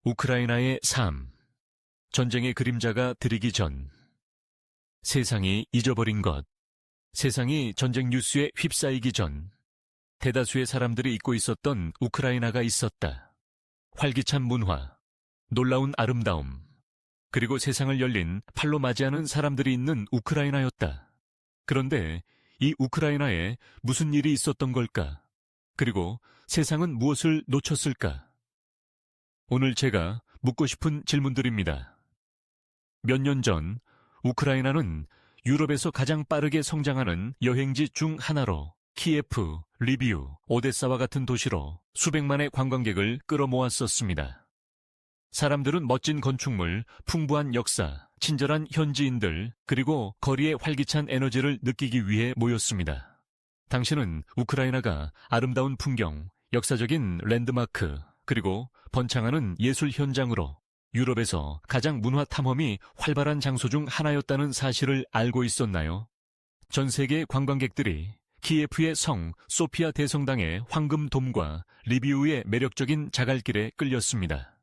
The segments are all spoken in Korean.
우크라이나의 삶, 전쟁의 그림자가 들이기 전, 세상이 잊어버린 것, 세상이 전쟁 뉴스에 휩싸이기 전, 대다수의 사람들이 잊고 있었던 우크라이나가 있었다. 활기찬 문화, 놀라운 아름다움, 그리고 세상을 열린 팔로 맞이하는 사람들이 있는 우크라이나였다. 그런데 이 우크라이나에 무슨 일이 있었던 걸까? 그리고 세상은 무엇을 놓쳤을까? 오늘 제가 묻고 싶은 질문들입니다. 몇 년 전 우크라이나는 유럽에서 가장 빠르게 성장하는 여행지 중 하나로 키예프, 리비우, 오데사와 같은 도시로 수백만의 관광객을 끌어모았었습니다. 사람들은 멋진 건축물, 풍부한 역사, 친절한 현지인들, 그리고 거리의 활기찬 에너지를 느끼기 위해 모였습니다. 당시는 우크라이나가 아름다운 풍경, 역사적인 랜드마크, 그리고 번창하는 예술 현장으로 유럽에서 가장 문화 탐험이 활발한 장소 중 하나였다는 사실을 알고 있었나요? 전 세계 관광객들이 키예프의 성 소피아 대성당의 황금돔과 리비우의 매력적인 자갈길에 끌렸습니다.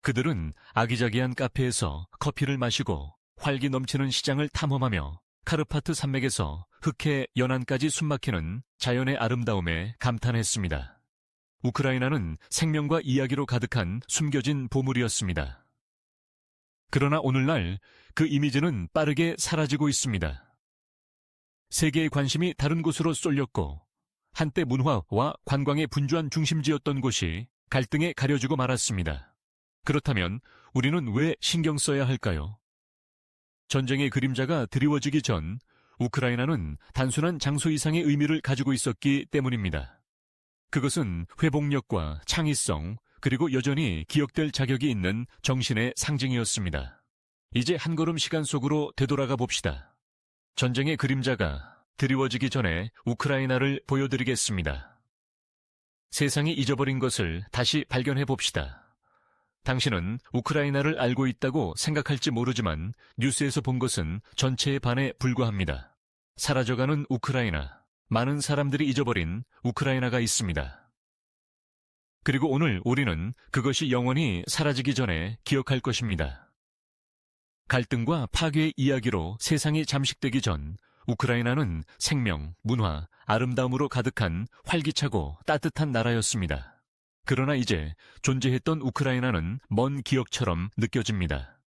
그들은 아기자기한 카페에서 커피를 마시고 활기 넘치는 시장을 탐험하며 카르파트 산맥에서 흑해 연안까지 숨막히는 자연의 아름다움에 감탄했습니다. 우크라이나는 생명과 이야기로 가득한 숨겨진 보물이었습니다. 그러나 오늘날 그 이미지는 빠르게 사라지고 있습니다. 세계의 관심이 다른 곳으로 쏠렸고 한때 문화와 관광의 분주한 중심지였던 곳이 갈등에 가려지고 말았습니다. 그렇다면 우리는 왜 신경 써야 할까요? 전쟁의 그림자가 드리워지기 전 우크라이나는 단순한 장소 이상의 의미를 가지고 있었기 때문입니다. 그것은 회복력과 창의성, 그리고 여전히 기억될 자격이 있는 정신의 상징이었습니다. 이제 한 걸음 시간 속으로 되돌아가 봅시다. 전쟁의 그림자가 드리워지기 전에 우크라이나를 보여드리겠습니다. 세상이 잊어버린 것을 다시 발견해 봅시다. 당신은 우크라이나를 알고 있다고 생각할지 모르지만 뉴스에서 본 것은 전체의 반에 불과합니다. 사라져가는 우크라이나. 많은 사람들이 잊어버린 우크라이나가 있습니다. 그리고 오늘 우리는 그것이 영원히 사라지기 전에 기억할 것입니다. 갈등과 파괴의 이야기로 세상이 잠식되기 전 우크라이나는 생명, 문화, 아름다움으로 가득한 활기차고 따뜻한 나라였습니다. 그러나 이제 존재했던 우크라이나는 먼 기억처럼 느껴집니다.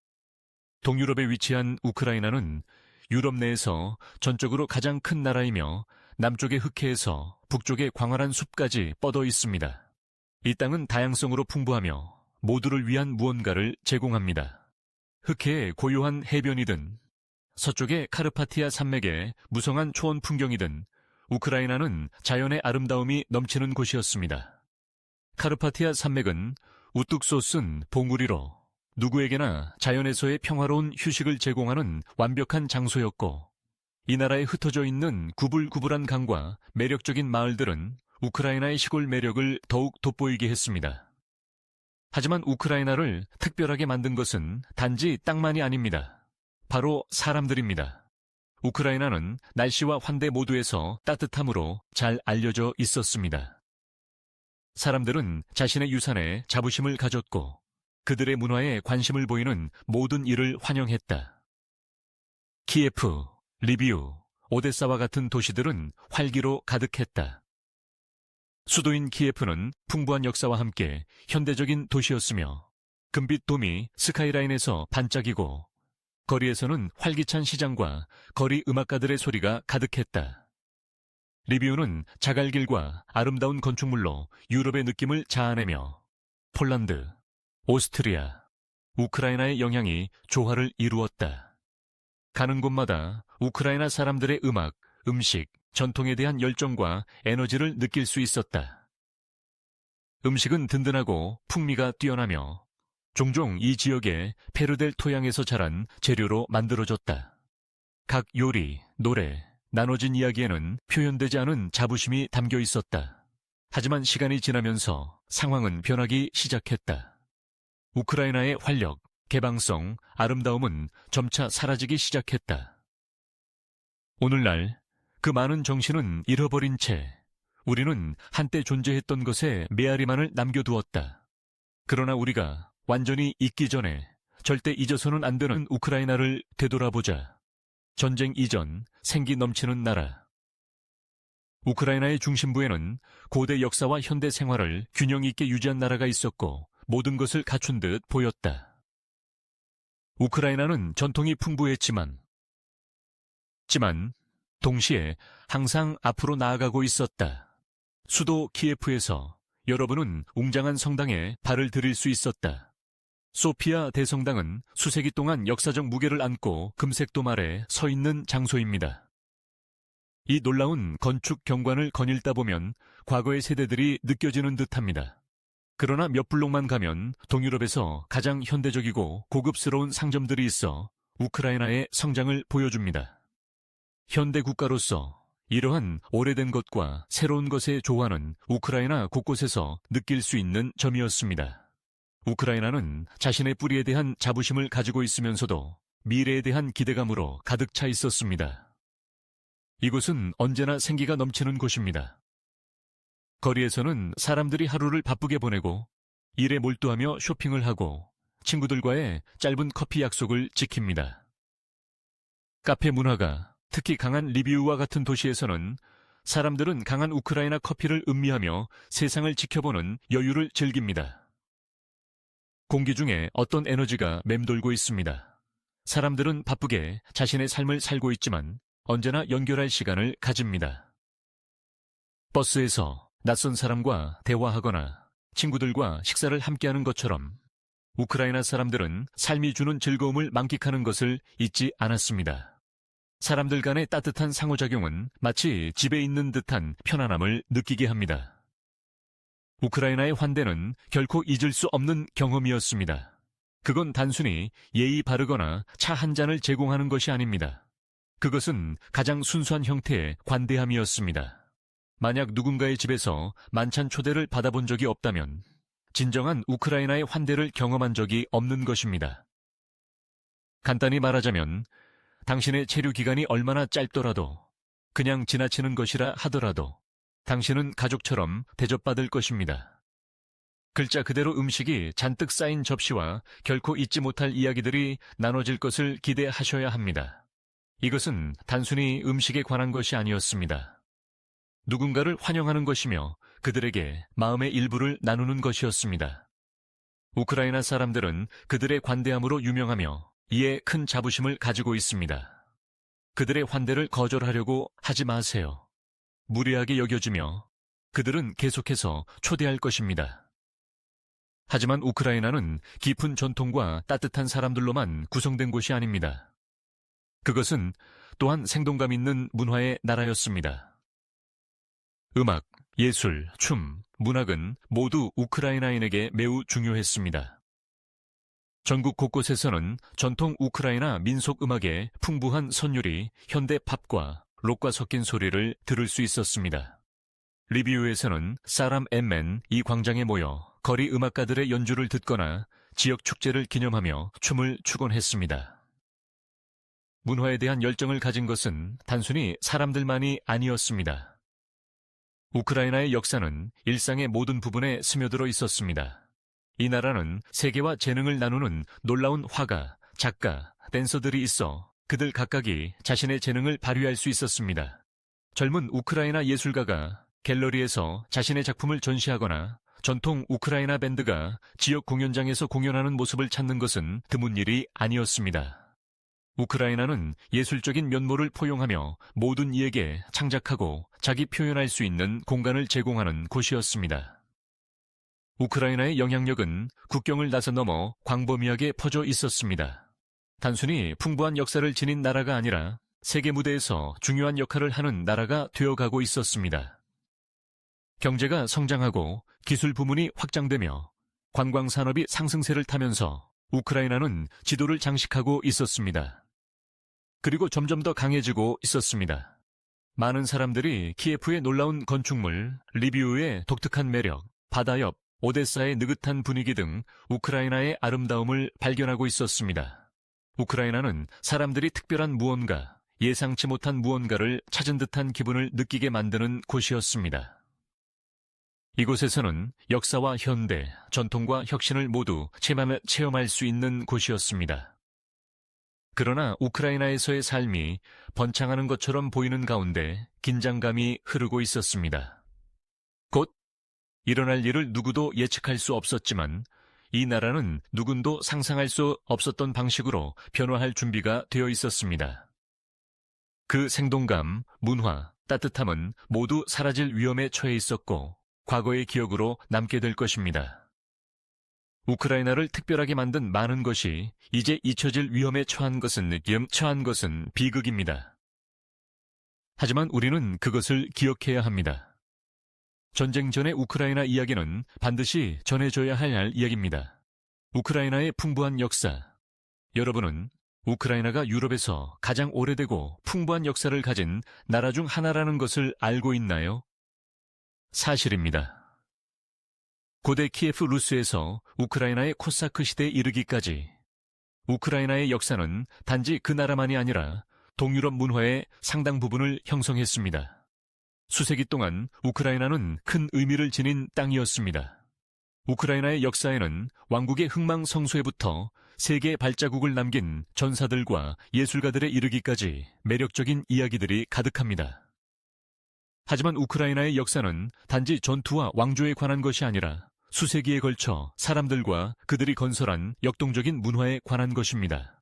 동유럽에 위치한 우크라이나는 유럽 내에서 전적으로 가장 큰 나라이며 남쪽의 흑해에서 북쪽의 광활한 숲까지 뻗어 있습니다. 이 땅은 다양성으로 풍부하며 모두를 위한 무언가를 제공합니다. 흑해의 고요한 해변이든 서쪽의 카르파티아 산맥의 무성한 초원 풍경이든 우크라이나는 자연의 아름다움이 넘치는 곳이었습니다. 카르파티아 산맥은 우뚝 솟은 봉우리로 누구에게나 자연에서의 평화로운 휴식을 제공하는 완벽한 장소였고 이 나라에 흩어져 있는 구불구불한 강과 매력적인 마을들은 우크라이나의 시골 매력을 더욱 돋보이게 했습니다. 하지만 우크라이나를 특별하게 만든 것은 단지 땅만이 아닙니다. 바로 사람들입니다. 우크라이나는 날씨와 환대 모두에서 따뜻함으로 잘 알려져 있었습니다. 사람들은 자신의 유산에 자부심을 가졌고 그들의 문화에 관심을 보이는 모든 일을 환영했다. 키예프, 리비우, 오데사와 같은 도시들은 활기로 가득했다. 수도인 키예프는 풍부한 역사와 함께 현대적인 도시였으며 금빛 돔이 스카이라인에서 반짝이고 거리에서는 활기찬 시장과 거리 음악가들의 소리가 가득했다. 리비우는 자갈길과 아름다운 건축물로 유럽의 느낌을 자아내며 폴란드, 오스트리아, 우크라이나의 영향이 조화를 이루었다. 가는 곳마다 우크라이나 사람들의 음악, 음식, 전통에 대한 열정과 에너지를 느낄 수 있었다. 음식은 든든하고 풍미가 뛰어나며 종종 이 지역의 페르델 토양에서 자란 재료로 만들어졌다. 각 요리, 노래, 나눠진 이야기에는 표현되지 않은 자부심이 담겨 있었다. 하지만 시간이 지나면서 상황은 변하기 시작했다. 우크라이나의 활력, 개방성, 아름다움은 점차 사라지기 시작했다. 오늘날 그 많은 정신은 잃어버린 채 우리는 한때 존재했던 것에 메아리만을 남겨두었다. 그러나 우리가 완전히 잊기 전에 절대 잊어서는 안 되는 우크라이나를 되돌아보자. 전쟁 이전 생기 넘치는 나라. 우크라이나의 중심부에는 고대 역사와 현대 생활을 균형 있게 유지한 나라가 있었고 모든 것을 갖춘 듯 보였다. 우크라이나는 전통이 풍부했지만 동시에 항상 앞으로 나아가고 있었다. 수도 키예프에서 여러분은 웅장한 성당에 발을 들일 수 있었다. 소피아 대성당은 수세기 동안 역사적 무게를 안고 금색 돔 아래 서 있는 장소입니다. 이 놀라운 건축 경관을 거닐다 보면 과거의 세대들이 느껴지는 듯합니다. 그러나 몇 블록만 가면 동유럽에서 가장 현대적이고 고급스러운 상점들이 있어 우크라이나의 성장을 보여줍니다. 현대 국가로서 이러한 오래된 것과 새로운 것의 조화는 우크라이나 곳곳에서 느낄 수 있는 점이었습니다. 우크라이나는 자신의 뿌리에 대한 자부심을 가지고 있으면서도 미래에 대한 기대감으로 가득 차 있었습니다. 이곳은 언제나 생기가 넘치는 곳입니다. 거리에서는 사람들이 하루를 바쁘게 보내고 일에 몰두하며 쇼핑을 하고 친구들과의 짧은 커피 약속을 지킵니다. 카페 문화가 특히 강한 리비우와 같은 도시에서는 사람들은 강한 우크라이나 커피를 음미하며 세상을 지켜보는 여유를 즐깁니다. 공기 중에 어떤 에너지가 맴돌고 있습니다. 사람들은 바쁘게 자신의 삶을 살고 있지만 언제나 연결할 시간을 가집니다. 버스에서 낯선 사람과 대화하거나 친구들과 식사를 함께하는 것처럼 우크라이나 사람들은 삶이 주는 즐거움을 만끽하는 것을 잊지 않았습니다. 사람들 간의 따뜻한 상호작용은 마치 집에 있는 듯한 편안함을 느끼게 합니다. 우크라이나의 환대는 결코 잊을 수 없는 경험이었습니다. 그건 단순히 예의 바르거나 차 한 잔을 제공하는 것이 아닙니다. 그것은 가장 순수한 형태의 관대함이었습니다. 만약 누군가의 집에서 만찬 초대를 받아본 적이 없다면 진정한 우크라이나의 환대를 경험한 적이 없는 것입니다. 간단히 말하자면 당신의 체류 기간이 얼마나 짧더라도 그냥 지나치는 것이라 하더라도 당신은 가족처럼 대접받을 것입니다. 글자 그대로 음식이 잔뜩 쌓인 접시와 결코 잊지 못할 이야기들이 나눠질 것을 기대하셔야 합니다. 이것은 단순히 음식에 관한 것이 아니었습니다. 누군가를 환영하는 것이며 그들에게 마음의 일부를 나누는 것이었습니다. 우크라이나 사람들은 그들의 관대함으로 유명하며 이에 큰 자부심을 가지고 있습니다. 그들의 환대를 거절하려고 하지 마세요. 무례하게 여겨지며 그들은 계속해서 초대할 것입니다. 하지만 우크라이나는 깊은 전통과 따뜻한 사람들로만 구성된 곳이 아닙니다. 그것은 또한 생동감 있는 문화의 나라였습니다. 음악, 예술, 춤, 문학은 모두 우크라이나인에게 매우 중요했습니다. 전국 곳곳에서는 전통 우크라이나 민속 음악의 풍부한 선율이 현대 팝과 록과 섞인 소리를 들을 수 있었습니다. 리비우에서는 사람 엠맨 이 광장에 모여 거리 음악가들의 연주를 듣거나 지역 축제를 기념하며 춤을 추곤했습니다. 문화에 대한 열정을 가진 것은 단순히 사람들만이 아니었습니다. 우크라이나의 역사는 일상의 모든 부분에 스며들어 있었습니다. 이 나라는 세계와 재능을 나누는 놀라운 화가, 작가, 댄서들이 있어 그들 각각이 자신의 재능을 발휘할 수 있었습니다. 젊은 우크라이나 예술가가 갤러리에서 자신의 작품을 전시하거나 전통 우크라이나 밴드가 지역 공연장에서 공연하는 모습을 찾는 것은 드문 일이 아니었습니다. 우크라이나는 예술적인 면모를 포용하며 모든 이에게 창작하고 자기 표현할 수 있는 공간을 제공하는 곳이었습니다. 우크라이나의 영향력은 국경을 나서넘어 광범위하게 퍼져 있었습니다. 단순히 풍부한 역사를 지닌 나라가 아니라 세계 무대에서 중요한 역할을 하는 나라가 되어가고 있었습니다. 경제가 성장하고 기술 부문이 확장되며 관광 산업이 상승세를 타면서 우크라이나는 지도를 장식하고 있었습니다. 그리고 점점 더 강해지고 있었습니다. 많은 사람들이 키예프의 놀라운 건축물, 리비우의 독특한 매력, 바다 옆 오데사의 느긋한 분위기 등 우크라이나의 아름다움을 발견하고 있었습니다. 우크라이나는 사람들이 특별한 무언가, 예상치 못한 무언가를 찾은 듯한 기분을 느끼게 만드는 곳이었습니다. 이곳에서는 역사와 현대, 전통과 혁신을 모두 체험할 수 있는 곳이었습니다. 그러나 우크라이나에서의 삶이 번창하는 것처럼 보이는 가운데 긴장감이 흐르고 있었습니다. 곧 일어날 일을 누구도 예측할 수 없었지만 이 나라는 누군도 상상할 수 없었던 방식으로 변화할 준비가 되어 있었습니다. 그 생동감, 문화, 따뜻함은 모두 사라질 위험에 처해 있었고 과거의 기억으로 남게 될 것입니다. 우크라이나를 특별하게 만든 많은 것이 이제 잊혀질 위험에 처한 것은 비극입니다. 하지만 우리는 그것을 기억해야 합니다. 전쟁 전의 우크라이나 이야기는 반드시 전해져야 할 이야기입니다. 우크라이나의 풍부한 역사. 여러분은 우크라이나가 유럽에서 가장 오래되고 풍부한 역사를 가진 나라 중 하나라는 것을 알고 있나요? 사실입니다. 고대 키예프 루스에서 우크라이나의 코사크 시대에 이르기까지 우크라이나의 역사는 단지 그 나라만이 아니라 동유럽 문화의 상당 부분을 형성했습니다. 수세기 동안 우크라이나는 큰 의미를 지닌 땅이었습니다. 우크라이나의 역사에는 왕국의 흥망성쇠부터 세계의 발자국을 남긴 전사들과 예술가들에 이르기까지 매력적인 이야기들이 가득합니다. 하지만 우크라이나의 역사는 단지 전투와 왕조에 관한 것이 아니라 수세기에 걸쳐 사람들과 그들이 건설한 역동적인 문화에 관한 것입니다.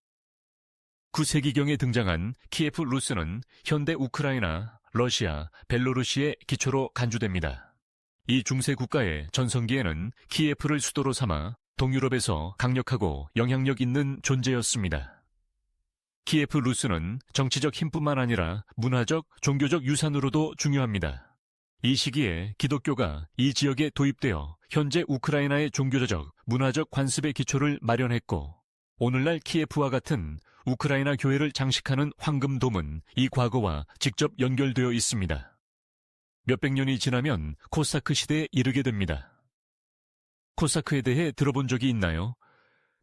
9세기경에 등장한 키예프 루스는 현대 우크라이나, 러시아, 벨로루시의 기초로 간주됩니다. 이 중세 국가의 전성기에는 키예프를 수도로 삼아 동유럽에서 강력하고 영향력 있는 존재였습니다. 키예프 루스는 정치적 힘뿐만 아니라 문화적, 종교적 유산으로도 중요합니다. 이 시기에 기독교가 이 지역에 도입되어 현재 우크라이나의 종교적, 문화적 관습의 기초를 마련했고 오늘날 키예프와 같은 우크라이나 교회를 장식하는 황금돔은 이 과거와 직접 연결되어 있습니다. 몇백 년이 지나면 코사크 시대에 이르게 됩니다. 코사크에 대해 들어본 적이 있나요?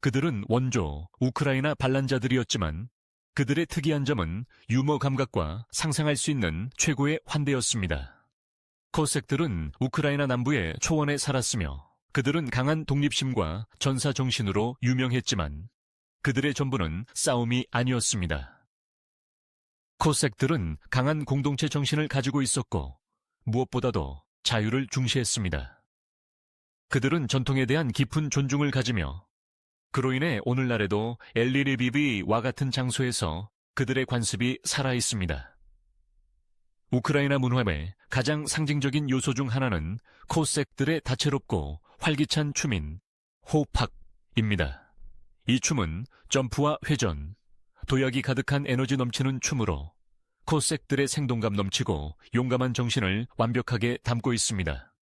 그들은 원조 우크라이나 반란자들이었지만 그들의 특이한 점은 유머 감각과 상상할 수 있는 최고의 환대였습니다. 코색들은 우크라이나 남부의 초원에 살았으며 그들은 강한 독립심과 전사 정신으로 유명했지만 그들의 전부는 싸움이 아니었습니다. 코색들은 강한 공동체 정신을 가지고 있었고 무엇보다도 자유를 중시했습니다. 그들은 전통에 대한 깊은 존중을 가지며 그로 인해 오늘날에도 엘리리비비와 같은 장소에서 그들의 관습이 살아있습니다. 우크라이나 문화의 가장 상징적인 요소 중 하나는 코색들의 다채롭고 활기찬 춤인 호팍입니다. 이 춤은 점프와 회전, 도약이 가득한 에너지 넘치는 춤으로 코색들의 생동감 넘치고 용감한 정신을 완벽하게 담고 있습니다.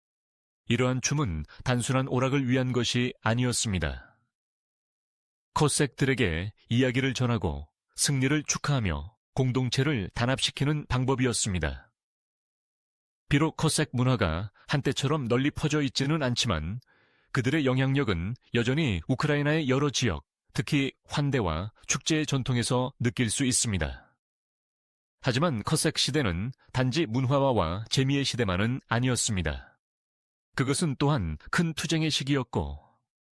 이러한 춤은 단순한 오락을 위한 것이 아니었습니다. 코색들에게 이야기를 전하고 승리를 축하하며 공동체를 단합시키는 방법이었습니다. 비록 코색 문화가 한때처럼 널리 퍼져 있지는 않지만 그들의 영향력은 여전히 우크라이나의 여러 지역, 특히 환대와 축제의 전통에서 느낄 수 있습니다. 하지만 코색 시대는 단지 문화화와 재미의 시대만은 아니었습니다. 그것은 또한 큰 투쟁의 시기였고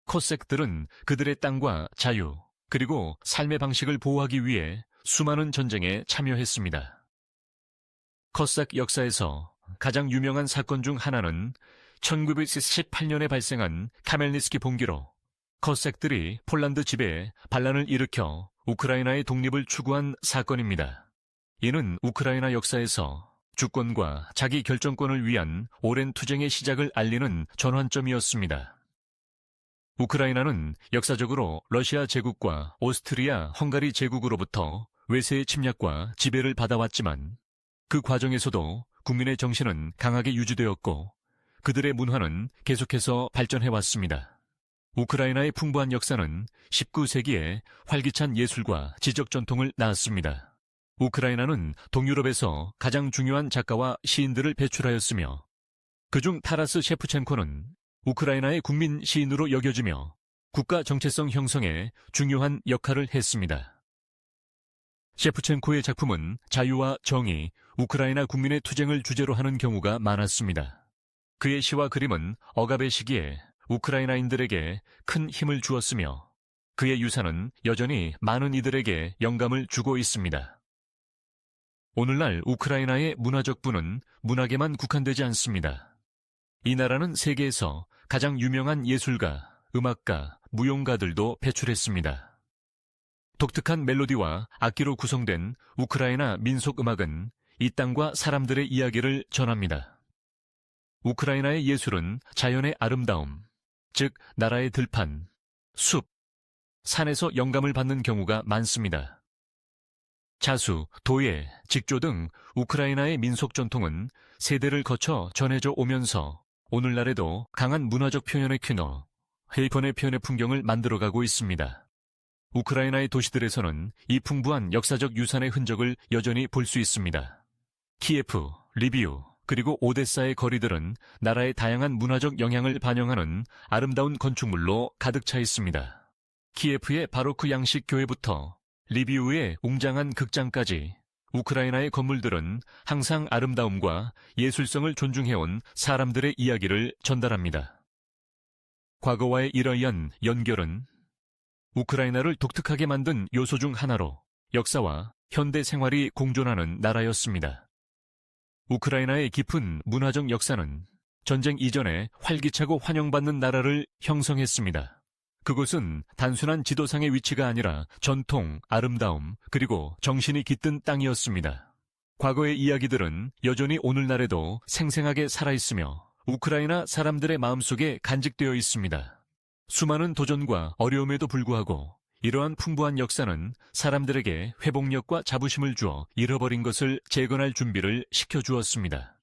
코색들은 그들의 땅과 자유, 그리고 삶의 방식을 보호하기 위해 수많은 전쟁에 참여했습니다. 코색 역사에서 가장 유명한 사건 중 하나는 1918년에 발생한 카멜니스키 봉기로 코색들이 폴란드 지배에 반란을 일으켜 우크라이나의 독립을 추구한 사건입니다. 이는 우크라이나 역사에서 주권과 자기 결정권을 위한 오랜 투쟁의 시작을 알리는 전환점이었습니다. 우크라이나는 역사적으로 러시아 제국과 오스트리아, 헝가리 제국으로부터 외세의 침략과 지배를 받아왔지만 그 과정에서도 국민의 정신은 강하게 유지되었고 그들의 문화는 계속해서 발전해왔습니다. 우크라이나의 풍부한 역사는 19세기에 활기찬 예술과 지적 전통을 낳았습니다. 우크라이나는 동유럽에서 가장 중요한 작가와 시인들을 배출하였으며 그중 타라스 셰프첸코는 우크라이나의 국민 시인으로 여겨지며 국가 정체성 형성에 중요한 역할을 했습니다. 셰프첸코의 작품은 자유와 정의, 우크라이나 국민의 투쟁을 주제로 하는 경우가 많았습니다. 그의 시와 그림은 억압의 시기에 우크라이나인들에게 큰 힘을 주었으며 그의 유산은 여전히 많은 이들에게 영감을 주고 있습니다. 오늘날 우크라이나의 문화적 부는 문학에만 국한되지 않습니다. 이 나라는 세계에서 가장 유명한 예술가, 음악가, 무용가들도 배출했습니다. 독특한 멜로디와 악기로 구성된 우크라이나 민속 음악은 이 땅과 사람들의 이야기를 전합니다. 우크라이나의 예술은 자연의 아름다움, 즉 나라의 들판, 숲, 산에서 영감을 받는 경우가 많습니다. 자수, 도예, 직조 등 우크라이나의 민속 전통은 세대를 거쳐 전해져 오면서 오늘날에도 강한 문화적 표현의 퀴너, 헤이펀의 표현의 풍경을 만들어가고 있습니다. 우크라이나의 도시들에서는 이 풍부한 역사적 유산의 흔적을 여전히 볼 수 있습니다. 키예프, 리비우, 그리고 오데사의 거리들은 나라의 다양한 문화적 영향을 반영하는 아름다운 건축물로 가득 차 있습니다. 키예프의 바로크 양식 교회부터 리비우의 웅장한 극장까지 우크라이나의 건물들은 항상 아름다움과 예술성을 존중해온 사람들의 이야기를 전달합니다. 과거와의 이러한 연결은 우크라이나를 독특하게 만든 요소 중 하나로 역사와 현대 생활이 공존하는 나라였습니다. 우크라이나의 깊은 문화적 역사는 전쟁 이전에 활기차고 환영받는 나라를 형성했습니다. 그곳은 단순한 지도상의 위치가 아니라 전통, 아름다움, 그리고 정신이 깃든 땅이었습니다. 과거의 이야기들은 여전히 오늘날에도 생생하게 살아있으며 우크라이나 사람들의 마음속에 간직되어 있습니다. 수많은 도전과 어려움에도 불구하고 이러한 풍부한 역사는 사람들에게 회복력과 자부심을 주어 잃어버린 것을 재건할 준비를 시켜주었습니다.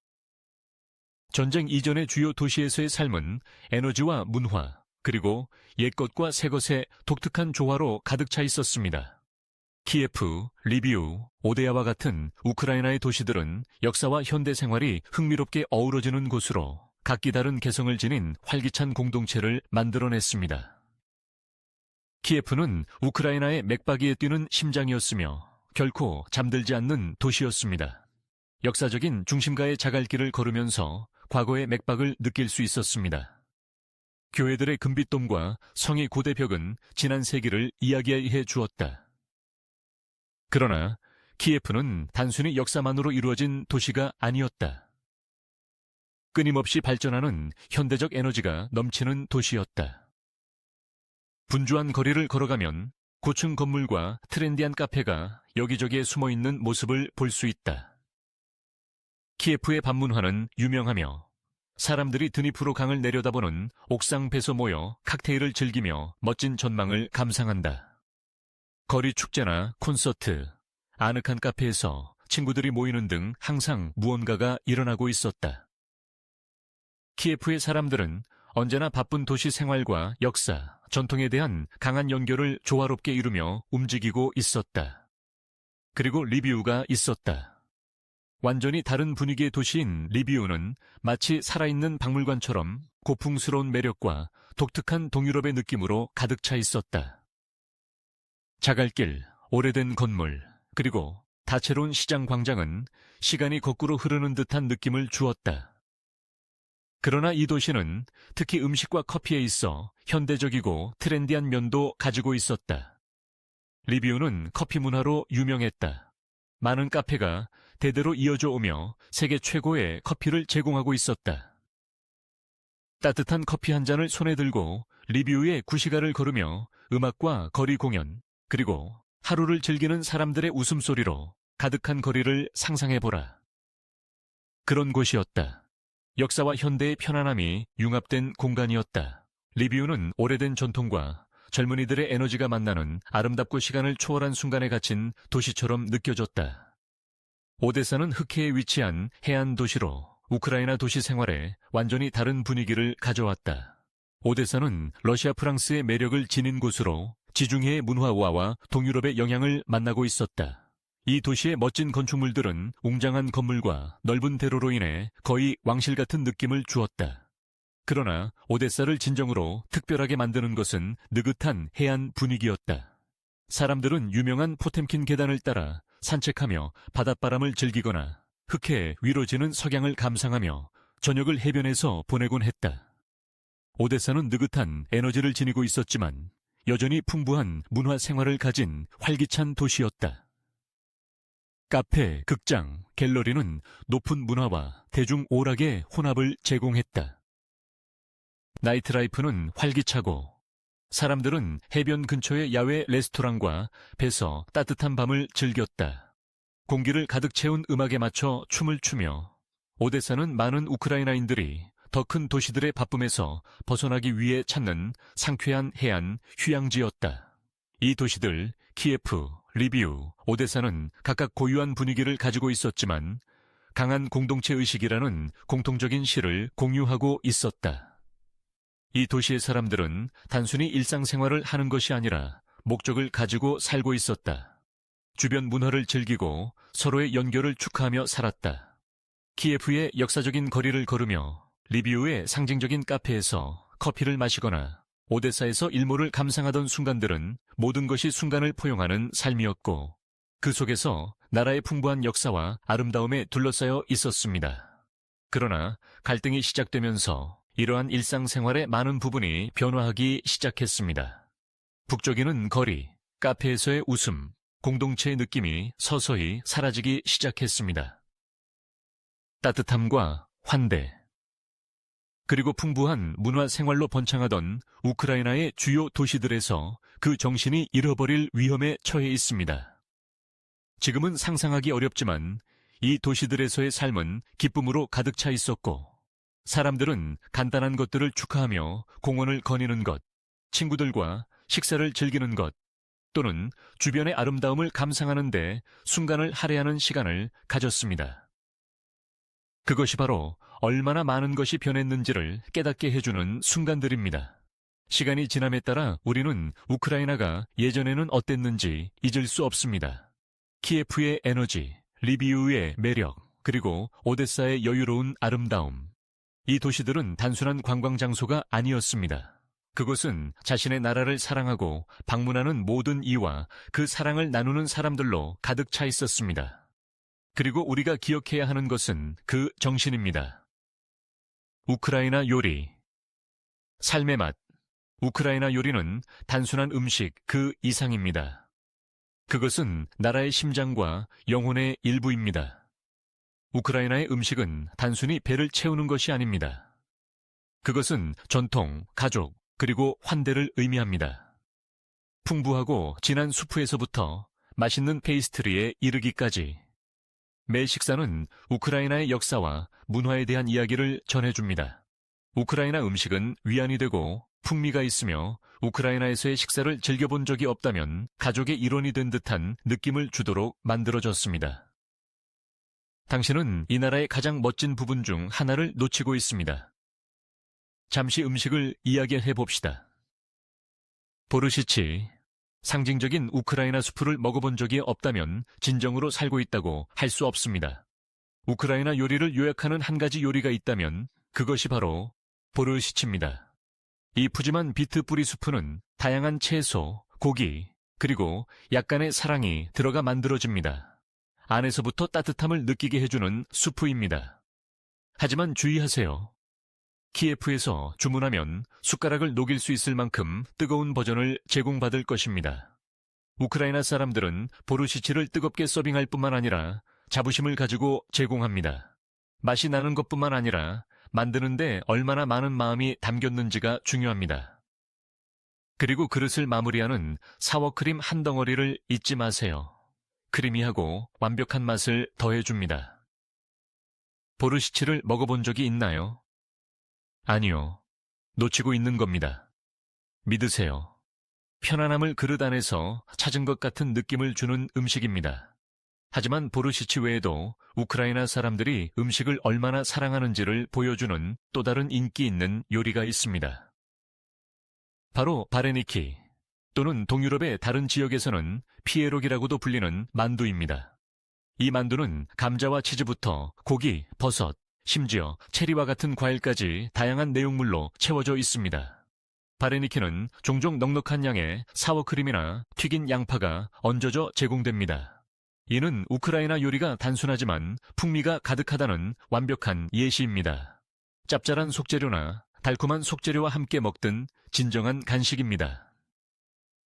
전쟁 이전의 주요 도시에서의 삶은 에너지와 문화, 그리고 옛것과 새것의 독특한 조화로 가득 차 있었습니다. 키예프, 리비우, 오데아와 같은 우크라이나의 도시들은 역사와 현대 생활이 흥미롭게 어우러지는 곳으로 각기 다른 개성을 지닌 활기찬 공동체를 만들어냈습니다. 키예프는 우크라이나의 맥박이에 뛰는 심장이었으며 결코 잠들지 않는 도시였습니다. 역사적인 중심가의 자갈길을 걸으면서 과거의 맥박을 느낄 수 있었습니다. 교회들의 금빛돔과 성의 고대벽은 지난 세기를 이야기해 주었다. 그러나 키예프는 단순히 역사만으로 이루어진 도시가 아니었다. 끊임없이 발전하는 현대적 에너지가 넘치는 도시였다. 분주한 거리를 걸어가면 고층 건물과 트렌디한 카페가 여기저기에 숨어있는 모습을 볼 수 있다. 키예프의 밤문화는 유명하며 사람들이 드니프로 강을 내려다보는 옥상 배서 모여 칵테일을 즐기며 멋진 전망을 감상한다. 거리 축제나 콘서트, 아늑한 카페에서 친구들이 모이는 등 항상 무언가가 일어나고 있었다. 키예프의 사람들은 언제나 바쁜 도시 생활과 역사, 전통에 대한 강한 연결을 조화롭게 이루며 움직이고 있었다. 그리고 리비우가 있었다. 완전히 다른 분위기의 도시인 리비우는 마치 살아있는 박물관처럼 고풍스러운 매력과 독특한 동유럽의 느낌으로 가득 차 있었다. 자갈길, 오래된 건물, 그리고 다채로운 시장 광장은 시간이 거꾸로 흐르는 듯한 느낌을 주었다. 그러나 이 도시는 특히 음식과 커피에 있어 현대적이고 트렌디한 면도 가지고 있었다. 리비우는 커피 문화로 유명했다. 많은 카페가 대대로 이어져 오며 세계 최고의 커피를 제공하고 있었다. 따뜻한 커피 한 잔을 손에 들고 리비우의 구시가를 걸으며 음악과 거리 공연, 그리고 하루를 즐기는 사람들의 웃음소리로 가득한 거리를 상상해보라. 그런 곳이었다. 역사와 현대의 편안함이 융합된 공간이었다. 리비우는 오래된 전통과 젊은이들의 에너지가 만나는 아름답고 시간을 초월한 순간에 갇힌 도시처럼 느껴졌다. 오데사는 흑해에 위치한 해안 도시로 우크라이나 도시 생활에 완전히 다른 분위기를 가져왔다. 오데사는 러시아 프랑스의 매력을 지닌 곳으로 지중해의 문화와와 동유럽의 영향을 만나고 있었다. 이 도시의 멋진 건축물들은 웅장한 건물과 넓은 대로로 인해 거의 왕실 같은 느낌을 주었다. 그러나 오데사를 진정으로 특별하게 만드는 것은 느긋한 해안 분위기였다. 사람들은 유명한 포템킨 계단을 따라 산책하며 바닷바람을 즐기거나 흑해 위로 지는 석양을 감상하며 저녁을 해변에서 보내곤 했다. 오데사는 느긋한 에너지를 지니고 있었지만 여전히 풍부한 문화 생활을 가진 활기찬 도시였다. 카페, 극장, 갤러리는 높은 문화와 대중 오락의 혼합을 제공했다. 나이트라이프는 활기차고 사람들은 해변 근처의 야외 레스토랑과 배에서 따뜻한 밤을 즐겼다. 공기를 가득 채운 음악에 맞춰 춤을 추며 오데사는 많은 우크라이나인들이 더 큰 도시들의 바쁨에서 벗어나기 위해 찾는 상쾌한 해안 휴양지였다. 이 도시들 키예프, 리비우, 오데사는 각각 고유한 분위기를 가지고 있었지만 강한 공동체 의식이라는 공통적인 시를 공유하고 있었다. 이 도시의 사람들은 단순히 일상생활을 하는 것이 아니라 목적을 가지고 살고 있었다. 주변 문화를 즐기고 서로의 연결을 축하하며 살았다. 키예프의 역사적인 거리를 걸으며 리비우의 상징적인 카페에서 커피를 마시거나 오데사에서 일몰을 감상하던 순간들은 모든 것이 순간을 포용하는 삶이었고 그 속에서 나라의 풍부한 역사와 아름다움에 둘러싸여 있었습니다. 그러나 갈등이 시작되면서 이러한 일상생활의 많은 부분이 변화하기 시작했습니다. 북적이는 거리, 카페에서의 웃음, 공동체의 느낌이 서서히 사라지기 시작했습니다. 따뜻함과 환대, 그리고 풍부한 문화 생활로 번창하던 우크라이나의 주요 도시들에서 그 정신이 잃어버릴 위험에 처해 있습니다. 지금은 상상하기 어렵지만 이 도시들에서의 삶은 기쁨으로 가득 차 있었고 사람들은 간단한 것들을 축하하며 공원을 거니는 것, 친구들과 식사를 즐기는 것, 또는 주변의 아름다움을 감상하는 데 순간을 할애하는 시간을 가졌습니다. 그것이 바로 얼마나 많은 것이 변했는지를 깨닫게 해주는 순간들입니다. 시간이 지남에 따라 우리는 우크라이나가 예전에는 어땠는지 잊을 수 없습니다. 키예프의 에너지, 리비우의 매력, 그리고 오데사의 여유로운 아름다움. 이 도시들은 단순한 관광 장소가 아니었습니다. 그곳은 자신의 나라를 사랑하고 방문하는 모든 이와 그 사랑을 나누는 사람들로 가득 차 있었습니다. 그리고 우리가 기억해야 하는 것은 그 정신입니다. 우크라이나 요리. 삶의 맛. 우크라이나 요리는 단순한 음식 그 이상입니다. 그것은 나라의 심장과 영혼의 일부입니다. 우크라이나의 음식은 단순히 배를 채우는 것이 아닙니다. 그것은 전통, 가족, 그리고 환대를 의미합니다. 풍부하고 진한 수프에서부터 맛있는 페이스트리에 이르기까지 매 식사는 우크라이나의 역사와 문화에 대한 이야기를 전해줍니다. 우크라이나 음식은 위안이 되고 풍미가 있으며 우크라이나에서의 식사를 즐겨본 적이 없다면 가족의 일원이 된 듯한 느낌을 주도록 만들어졌습니다. 당신은 이 나라의 가장 멋진 부분 중 하나를 놓치고 있습니다. 잠시 음식을 이야기해 봅시다. 보르시치. 상징적인 우크라이나 수프를 먹어본 적이 없다면 진정으로 살고 있다고 할 수 없습니다. 우크라이나 요리를 요약하는 한 가지 요리가 있다면 그것이 바로 보르시치입니다. 이 푸짐한 비트 뿌리 수프는 다양한 채소, 고기, 그리고 약간의 사랑이 들어가 만들어집니다. 안에서부터 따뜻함을 느끼게 해주는 수프입니다. 하지만 주의하세요. 키예프에서 주문하면 숟가락을 녹일 수 있을 만큼 뜨거운 버전을 제공받을 것입니다. 우크라이나 사람들은 보르시치를 뜨겁게 서빙할 뿐만 아니라 자부심을 가지고 제공합니다. 맛이 나는 것뿐만 아니라 만드는데 얼마나 많은 마음이 담겼는지가 중요합니다. 그리고 그릇을 마무리하는 사워크림 한 덩어리를 잊지 마세요. 크리미하고 완벽한 맛을 더해줍니다. 보르시치를 먹어본 적이 있나요? 아니요. 놓치고 있는 겁니다. 믿으세요. 편안함을 그릇 안에서 찾은 것 같은 느낌을 주는 음식입니다. 하지만 보르시치 외에도 우크라이나 사람들이 음식을 얼마나 사랑하는지를 보여주는 또 다른 인기 있는 요리가 있습니다. 바로 바레니키, 또는 동유럽의 다른 지역에서는 피에로기라고도 불리는 만두입니다. 이 만두는 감자와 치즈부터 고기, 버섯, 심지어 체리와 같은 과일까지 다양한 내용물로 채워져 있습니다. 바레니키는 종종 넉넉한 양의 사워크림이나 튀긴 양파가 얹어져 제공됩니다. 이는 우크라이나 요리가 단순하지만 풍미가 가득하다는 완벽한 예시입니다. 짭짤한 속재료나 달콤한 속재료와 함께 먹던 진정한 간식입니다.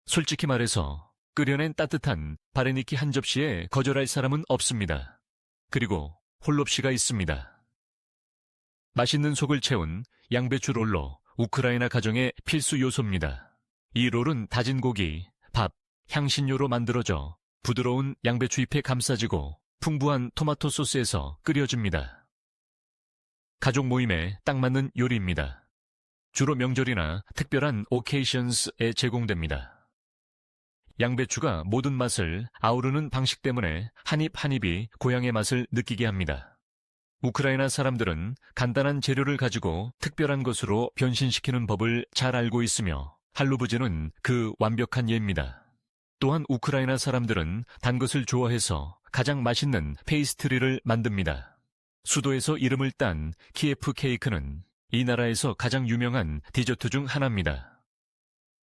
솔직히 말해서 끓여낸 따뜻한 바레니키 한 접시에 거절할 사람은 없습니다. 그리고 홀롭시가 있습니다. 맛있는 속을 채운 양배추 롤로 우크라이나 가정의 필수 요소입니다. 이 롤은 다진 고기, 밥, 향신료로 만들어져 부드러운 양배추 잎에 감싸지고 풍부한 토마토 소스에서 끓여집니다. 가족 모임에 딱 맞는 요리입니다. 주로 명절이나 특별한 오케이션스에 제공됩니다. 양배추가 모든 맛을 아우르는 방식 때문에 한 입 한 입이 고향의 맛을 느끼게 합니다. 우크라이나 사람들은 간단한 재료를 가지고 특별한 것으로 변신시키는 법을 잘 알고 있으며 할루브제는 그 완벽한 예입니다. 또한 우크라이나 사람들은 단 것을 좋아해서 가장 맛있는 페이스트리를 만듭니다. 수도에서 이름을 딴 키예프 케이크는 이 나라에서 가장 유명한 디저트 중 하나입니다.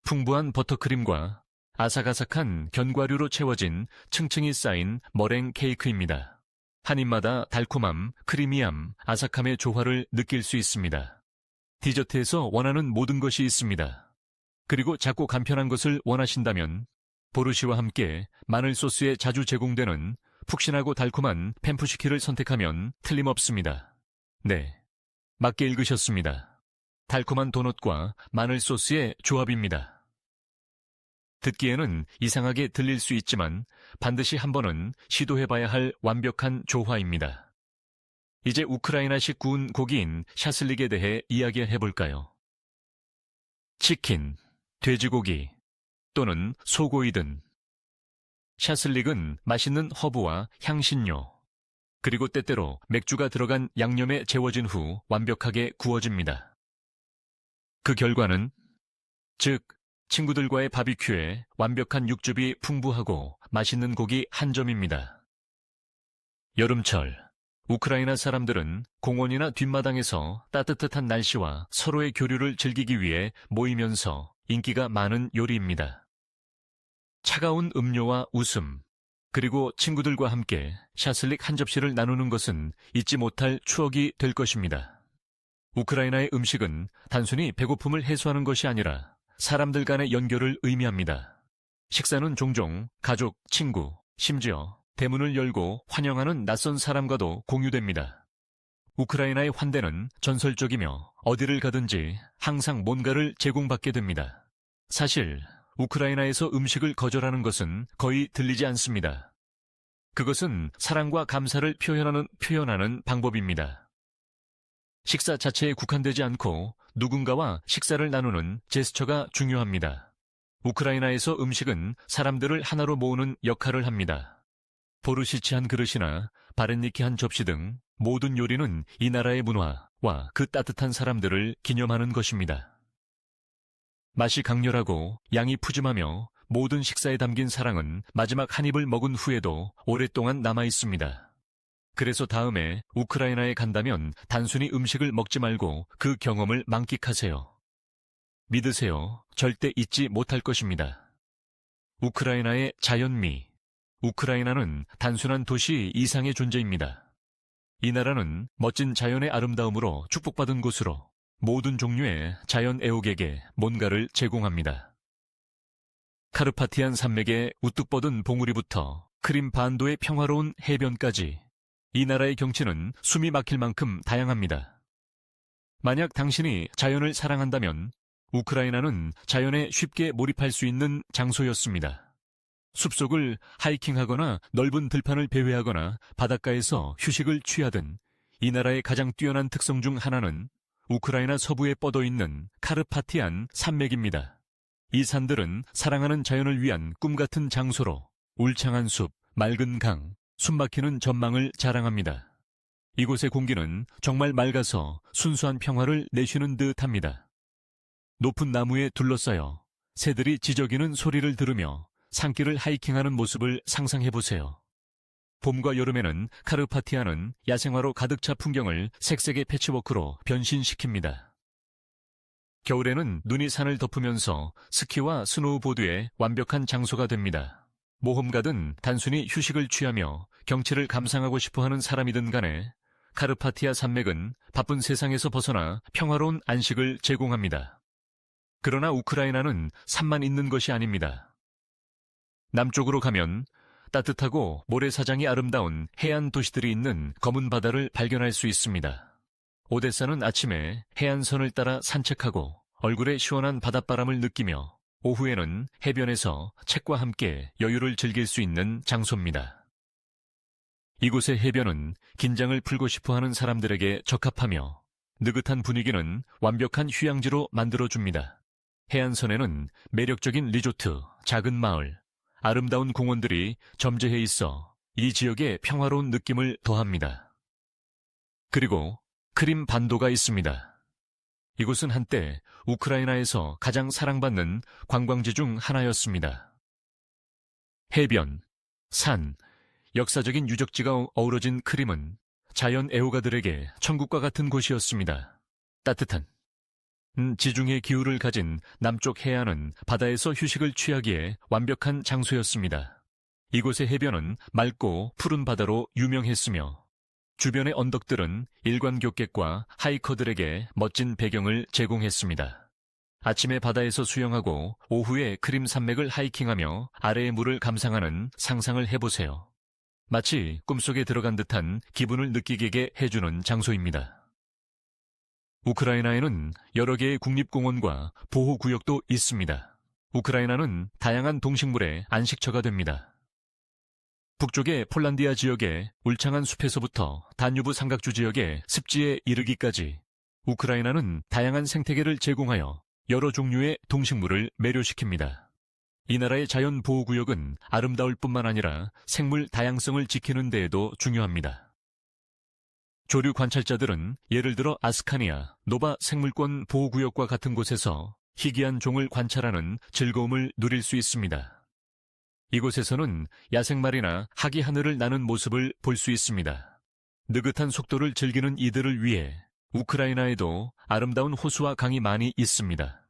풍부한 버터크림과 아삭아삭한 견과류로 채워진 층층이 쌓인 머랭 케이크입니다. 한 입마다 달콤함, 크리미함, 아삭함의 조화를 느낄 수 있습니다. 디저트에서 원하는 모든 것이 있습니다. 그리고 작고 간편한 것을 원하신다면 보르시와 함께 마늘 소스에 자주 제공되는 푹신하고 달콤한 펜푸시키를 선택하면 틀림없습니다. 네, 맞게 읽으셨습니다. 달콤한 도넛과 마늘 소스의 조합입니다. 듣기에는 이상하게 들릴 수 있지만 반드시 한 번은 시도해봐야 할 완벽한 조화입니다. 이제 우크라이나식 구운 고기인 샤슬릭에 대해 이야기해볼까요? 치킨, 돼지고기 또는 소고기든 샤슬릭은 맛있는 허브와 향신료 그리고 때때로 맥주가 들어간 양념에 재워진 후 완벽하게 구워집니다. 그 결과는 즉 친구들과의 바비큐에 완벽한 육즙이 풍부하고 맛있는 고기 한 점입니다. 여름철, 우크라이나 사람들은 공원이나 뒷마당에서 따뜻한 날씨와 서로의 교류를 즐기기 위해 모이면서 인기가 많은 요리입니다. 차가운 음료와 웃음, 그리고 친구들과 함께 샤슬릭 한 접시를 나누는 것은 잊지 못할 추억이 될 것입니다. 우크라이나의 음식은 단순히 배고픔을 해소하는 것이 아니라 사람들 간의 연결을 의미합니다. 식사는 종종 가족, 친구, 심지어 대문을 열고 환영하는 낯선 사람과도 공유됩니다. 우크라이나의 환대는 전설적이며 어디를 가든지 항상 뭔가를 제공받게 됩니다. 사실 우크라이나에서 음식을 거절하는 것은 거의 들리지 않습니다. 그것은 사랑과 감사를 표현하는 방법입니다. 식사 자체에 국한되지 않고 누군가와 식사를 나누는 제스처가 중요합니다. 우크라이나에서 음식은 사람들을 하나로 모으는 역할을 합니다. 보르시치 한 그릇이나 바렌니키 한 접시 등 모든 요리는 이 나라의 문화와 그 따뜻한 사람들을 기념하는 것입니다. 맛이 강렬하고 양이 푸짐하며 모든 식사에 담긴 사랑은 마지막 한 입을 먹은 후에도 오랫동안 남아 있습니다. 그래서 다음에 우크라이나에 간다면 단순히 음식을 먹지 말고 그 경험을 만끽하세요. 믿으세요. 절대 잊지 못할 것입니다. 우크라이나의 자연미. 우크라이나는 단순한 도시 이상의 존재입니다. 이 나라는 멋진 자연의 아름다움으로 축복받은 곳으로 모든 종류의 자연 애호객에게 뭔가를 제공합니다. 카르파티안 산맥의 우뚝 뻗은 봉우리부터 크림 반도의 평화로운 해변까지 이 나라의 경치는 숨이 막힐 만큼 다양합니다. 만약 당신이 자연을 사랑한다면 우크라이나는 자연에 쉽게 몰입할 수 있는 장소였습니다. 숲속을 하이킹하거나 넓은 들판을 배회하거나 바닷가에서 휴식을 취하든 이 나라의 가장 뛰어난 특성 중 하나는 우크라이나 서부에 뻗어 있는 카르파티안 산맥입니다. 이 산들은 사랑하는 자연을 위한 꿈같은 장소로 울창한 숲, 맑은 강, 숨막히는 전망을 자랑합니다. 이곳의 공기는 정말 맑아서 순수한 평화를 내쉬는 듯합니다. 높은 나무에 둘러싸여 새들이 지저귀는 소리를 들으며 산길을 하이킹하는 모습을 상상해보세요. 봄과 여름에는 카르파티아는 야생화로 가득 차 풍경을 색색의 패치워크로 변신시킵니다. 겨울에는 눈이 산을 덮으면서 스키와 스노우보드의 완벽한 장소가 됩니다. 모험가든 단순히 휴식을 취하며 경치를 감상하고 싶어하는 사람이든 간에 카르파티아 산맥은 바쁜 세상에서 벗어나 평화로운 안식을 제공합니다. 그러나 우크라이나는 산만 있는 것이 아닙니다. 남쪽으로 가면 따뜻하고 모래사장이 아름다운 해안 도시들이 있는 검은 바다를 발견할 수 있습니다. 오데사는 아침에 해안선을 따라 산책하고 얼굴에 시원한 바닷바람을 느끼며 오후에는 해변에서 책과 함께 여유를 즐길 수 있는 장소입니다. 이곳의 해변은 긴장을 풀고 싶어하는 사람들에게 적합하며 느긋한 분위기는 완벽한 휴양지로 만들어줍니다. 해안선에는 매력적인 리조트, 작은 마을, 아름다운 공원들이 점재해 있어 이 지역에 평화로운 느낌을 더합니다. 그리고 크림 반도가 있습니다. 이곳은 한때 우크라이나에서 가장 사랑받는 관광지 중 하나였습니다. 해변, 산, 역사적인 유적지가 어우러진 크림은 자연 애호가들에게 천국과 같은 곳이었습니다. 따뜻한 지중해 기후를 가진 남쪽 해안은 바다에서 휴식을 취하기에 완벽한 장소였습니다. 이곳의 해변은 맑고 푸른 바다로 유명했으며 주변의 언덕들은 일관교객과 하이커들에게 멋진 배경을 제공했습니다. 아침에 바다에서 수영하고 오후에 크림 산맥을 하이킹하며 아래의 물을 감상하는 상상을 해보세요. 마치 꿈속에 들어간 듯한 기분을 느끼게 해주는 장소입니다. 우크라이나에는 여러 개의 국립공원과 보호구역도 있습니다. 우크라이나는 다양한 동식물의 안식처가 됩니다. 북쪽의 폴란디아 지역의 울창한 숲에서부터 다뉴브 삼각주 지역의 습지에 이르기까지 우크라이나는 다양한 생태계를 제공하여 여러 종류의 동식물을 매료시킵니다. 이 나라의 자연보호구역은 아름다울 뿐만 아니라 생물 다양성을 지키는 데에도 중요합니다. 조류 관찰자들은 예를 들어 아스카니아, 노바 생물권 보호구역과 같은 곳에서 희귀한 종을 관찰하는 즐거움을 누릴 수 있습니다. 이곳에서는 야생말이나 학이 하늘을 나는 모습을 볼 수 있습니다. 느긋한 속도를 즐기는 이들을 위해 우크라이나에도 아름다운 호수와 강이 많이 있습니다.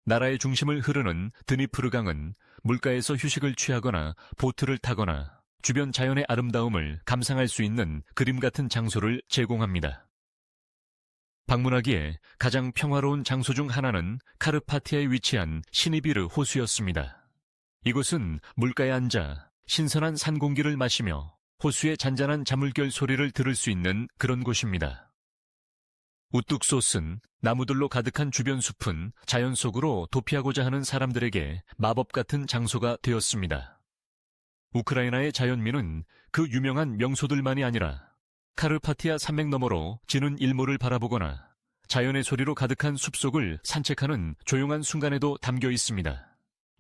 나라의 중심을 흐르는 드니프르 강은 물가에서 휴식을 취하거나 보트를 타거나 주변 자연의 아름다움을 감상할 수 있는 그림 같은 장소를 제공합니다. 방문하기에 가장 평화로운 장소 중 하나는 카르파티아에 위치한 시니비르 호수였습니다. 이곳은 물가에 앉아 신선한 산 공기를 마시며 호수의 잔잔한 자물결 소리를 들을 수 있는 그런 곳입니다. 우뚝 솟은 나무들로 가득한 주변 숲은 자연 속으로 도피하고자 하는 사람들에게 마법 같은 장소가 되었습니다. 우크라이나의 자연민은 그 유명한 명소들만이 아니라 카르파티아 산맥 너머로 지는 일몰을 바라보거나 자연의 소리로 가득한 숲속을 산책하는 조용한 순간에도 담겨 있습니다.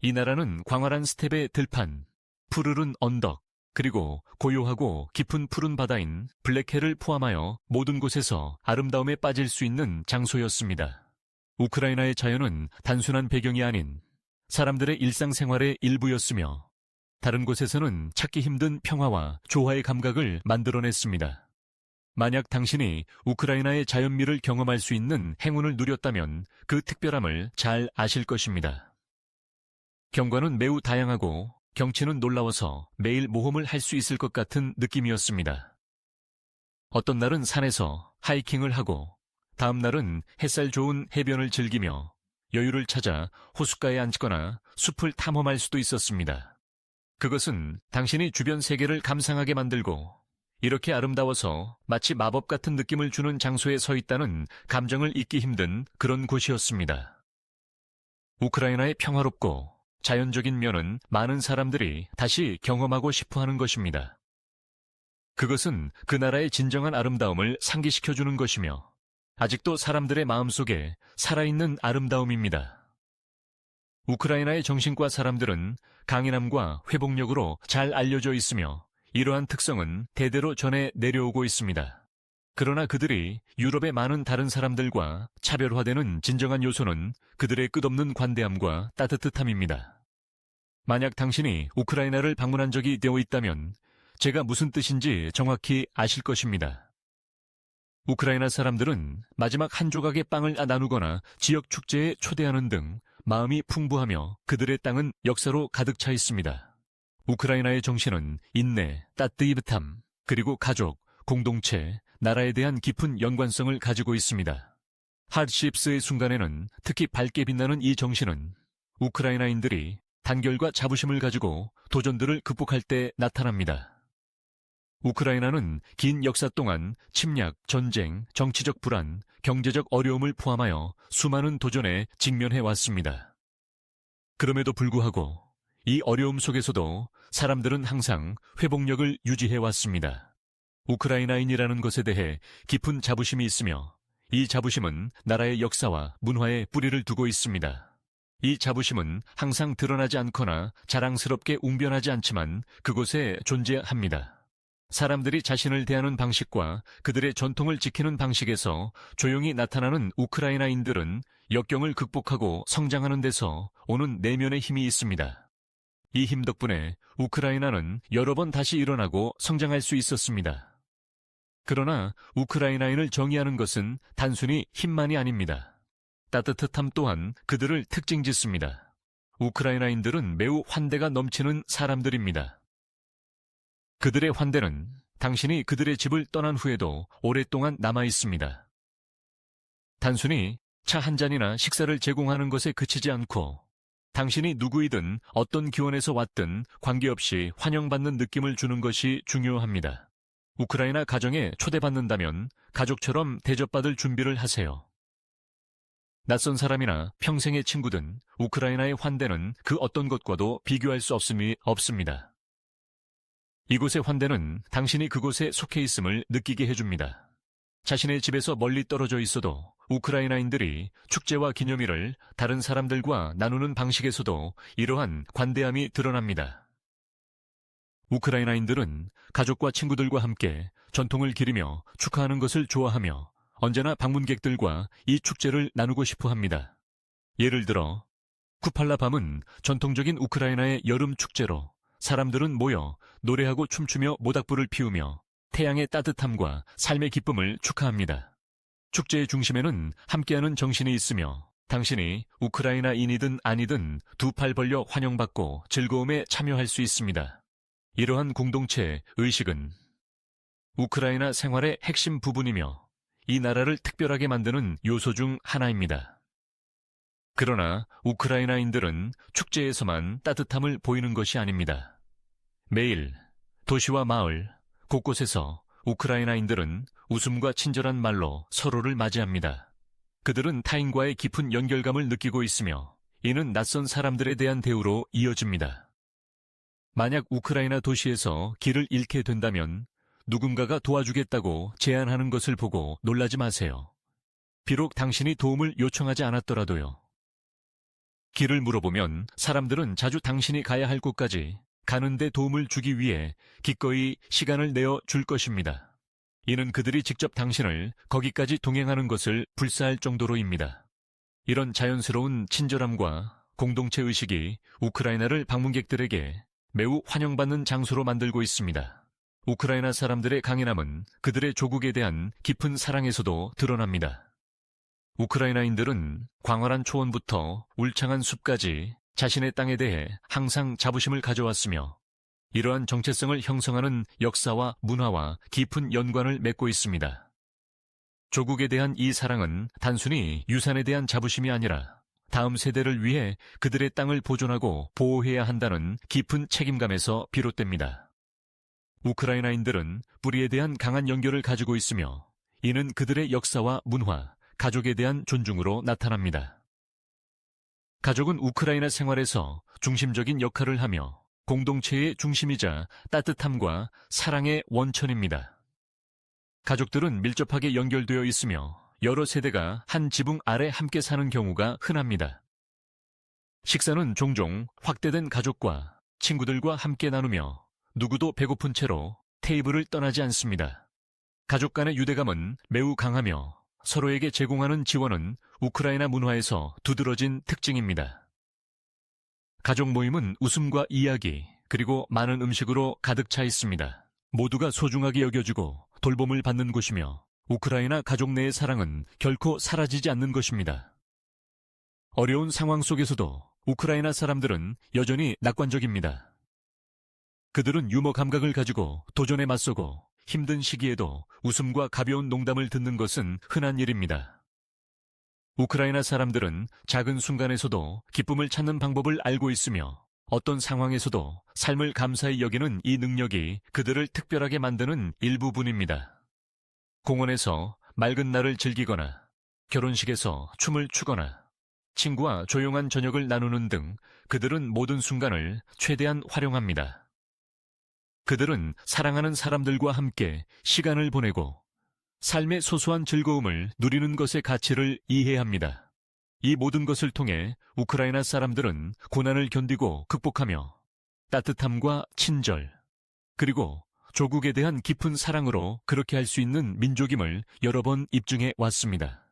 이 나라는 광활한 스텝의 들판, 푸르른 언덕, 그리고 고요하고 깊은 푸른 바다인 블랙해를 포함하여 모든 곳에서 아름다움에 빠질 수 있는 장소였습니다. 우크라이나의 자연은 단순한 배경이 아닌 사람들의 일상생활의 일부였으며 다른 곳에서는 찾기 힘든 평화와 조화의 감각을 만들어냈습니다. 만약 당신이 우크라이나의 자연미를 경험할 수 있는 행운을 누렸다면 그 특별함을 잘 아실 것입니다. 경관은 매우 다양하고 경치는 놀라워서 매일 모험을 할 수 있을 것 같은 느낌이었습니다. 어떤 날은 산에서 하이킹을 하고 다음 날은 햇살 좋은 해변을 즐기며 여유를 찾아 호숫가에 앉거나 숲을 탐험할 수도 있었습니다. 그것은 당신이 주변 세계를 감상하게 만들고 이렇게 아름다워서 마치 마법 같은 느낌을 주는 장소에 서 있다는 감정을 잊기 힘든 그런 곳이었습니다. 우크라이나의 평화롭고 자연적인 면은 많은 사람들이 다시 경험하고 싶어하는 것입니다. 그것은 그 나라의 진정한 아름다움을 상기시켜주는 것이며 아직도 사람들의 마음속에 살아있는 아름다움입니다. 우크라이나의 정신과 사람들은 강인함과 회복력으로 잘 알려져 있으며 이러한 특성은 대대로 전해 내려오고 있습니다. 그러나 그들이 유럽의 많은 다른 사람들과 차별화되는 진정한 요소는 그들의 끝없는 관대함과 따뜻함입니다. 만약 당신이 우크라이나를 방문한 적이 되어 있다면 제가 무슨 뜻인지 정확히 아실 것입니다. 우크라이나 사람들은 마지막 한 조각의 빵을 나누거나 지역 축제에 초대하는 등 마음이 풍부하며 그들의 땅은 역사로 가득 차 있습니다. 우크라이나의 정신은 인내, 따뜻함, 그리고 가족, 공동체, 나라에 대한 깊은 연관성을 가지고 있습니다. 하드십스의 순간에는 특히 밝게 빛나는 이 정신은 우크라이나인들이 단결과 자부심을 가지고 도전들을 극복할 때 나타납니다. 우크라이나는 긴 역사 동안 침략, 전쟁, 정치적 불안, 경제적 어려움을 포함하여 수많은 도전에 직면해 왔습니다. 그럼에도 불구하고 이 어려움 속에서도 사람들은 항상 회복력을 유지해 왔습니다. 우크라이나인이라는 것에 대해 깊은 자부심이 있으며 이 자부심은 나라의 역사와 문화에 뿌리를 두고 있습니다. 이 자부심은 항상 드러나지 않거나 자랑스럽게 웅변하지 않지만 그곳에 존재합니다. 사람들이 자신을 대하는 방식과 그들의 전통을 지키는 방식에서 조용히 나타나는 우크라이나인들은 역경을 극복하고 성장하는 데서 오는 내면의 힘이 있습니다. 이 힘 덕분에 우크라이나는 여러 번 다시 일어나고 성장할 수 있었습니다. 그러나 우크라이나인을 정의하는 것은 단순히 힘만이 아닙니다. 따뜻함 또한 그들을 특징짓습니다. 우크라이나인들은 매우 환대가 넘치는 사람들입니다. 그들의 환대는 당신이 그들의 집을 떠난 후에도 오랫동안 남아 있습니다. 단순히 차 한 잔이나 식사를 제공하는 것에 그치지 않고 당신이 누구이든 어떤 기원에서 왔든 관계없이 환영받는 느낌을 주는 것이 중요합니다. 우크라이나 가정에 초대받는다면 가족처럼 대접받을 준비를 하세요. 낯선 사람이나 평생의 친구든 우크라이나의 환대는 그 어떤 것과도 비교할 수 없습니다. 이곳의 환대는 당신이 그곳에 속해 있음을 느끼게 해줍니다. 자신의 집에서 멀리 떨어져 있어도 우크라이나인들이 축제와 기념일을 다른 사람들과 나누는 방식에서도 이러한 관대함이 드러납니다. 우크라이나인들은 가족과 친구들과 함께 전통을 기리며 축하하는 것을 좋아하며 언제나 방문객들과 이 축제를 나누고 싶어 합니다. 예를 들어 쿠팔라 밤은 전통적인 우크라이나의 여름 축제로 사람들은 모여 노래하고 춤추며 모닥불을 피우며 태양의 따뜻함과 삶의 기쁨을 축하합니다. 축제의 중심에는 함께하는 정신이 있으며 당신이 우크라이나인이든 아니든 두 팔 벌려 환영받고 즐거움에 참여할 수 있습니다. 이러한 공동체 의식은 우크라이나 생활의 핵심 부분이며 이 나라를 특별하게 만드는 요소 중 하나입니다. 그러나 우크라이나인들은 축제에서만 따뜻함을 보이는 것이 아닙니다. 매일 도시와 마을 곳곳에서 우크라이나인들은 웃음과 친절한 말로 서로를 맞이합니다. 그들은 타인과의 깊은 연결감을 느끼고 있으며 이는 낯선 사람들에 대한 대우로 이어집니다. 만약 우크라이나 도시에서 길을 잃게 된다면 누군가가 도와주겠다고 제안하는 것을 보고 놀라지 마세요. 비록 당신이 도움을 요청하지 않았더라도요. 길을 물어보면 사람들은 자주 당신이 가야 할 곳까지 가는 데 도움을 주기 위해 기꺼이 시간을 내어 줄 것입니다. 이는 그들이 직접 당신을 거기까지 동행하는 것을 불사할 정도로입니다. 이런 자연스러운 친절함과 공동체 의식이 우크라이나를 방문객들에게 매우 환영받는 장소로 만들고 있습니다. 우크라이나 사람들의 강인함은 그들의 조국에 대한 깊은 사랑에서도 드러납니다. 우크라이나인들은 광활한 초원부터 울창한 숲까지 자신의 땅에 대해 항상 자부심을 가져왔으며 이러한 정체성을 형성하는 역사와 문화와 깊은 연관을 맺고 있습니다. 조국에 대한 이 사랑은 단순히 유산에 대한 자부심이 아니라 다음 세대를 위해 그들의 땅을 보존하고 보호해야 한다는 깊은 책임감에서 비롯됩니다. 우크라이나인들은 뿌리에 대한 강한 연결을 가지고 있으며 이는 그들의 역사와 문화, 가족에 대한 존중으로 나타납니다. 가족은 우크라이나 생활에서 중심적인 역할을 하며 공동체의 중심이자 따뜻함과 사랑의 원천입니다. 가족들은 밀접하게 연결되어 있으며 여러 세대가 한 지붕 아래 함께 사는 경우가 흔합니다. 식사는 종종 확대된 가족과 친구들과 함께 나누며 누구도 배고픈 채로 테이블을 떠나지 않습니다. 가족 간의 유대감은 매우 강하며 서로에게 제공하는 지원은 우크라이나 문화에서 두드러진 특징입니다. 가족 모임은 웃음과 이야기, 그리고 많은 음식으로 가득 차 있습니다. 모두가 소중하게 여겨주고 돌봄을 받는 곳이며 우크라이나 가족 내의 사랑은 결코 사라지지 않는 것입니다. 어려운 상황 속에서도 우크라이나 사람들은 여전히 낙관적입니다. 그들은 유머 감각을 가지고 도전에 맞서고 힘든 시기에도 웃음과 가벼운 농담을 듣는 것은 흔한 일입니다. 우크라이나 사람들은 작은 순간에서도 기쁨을 찾는 방법을 알고 있으며 어떤 상황에서도 삶을 감사히 여기는 이 능력이 그들을 특별하게 만드는 일부분입니다. 공원에서 맑은 날을 즐기거나 결혼식에서 춤을 추거나 친구와 조용한 저녁을 나누는 등 그들은 모든 순간을 최대한 활용합니다. 그들은 사랑하는 사람들과 함께 시간을 보내고 삶의 소소한 즐거움을 누리는 것의 가치를 이해합니다. 이 모든 것을 통해 우크라이나 사람들은 고난을 견디고 극복하며 따뜻함과 친절, 그리고 조국에 대한 깊은 사랑으로 그렇게 할 수 있는 민족임을 여러 번 입증해 왔습니다.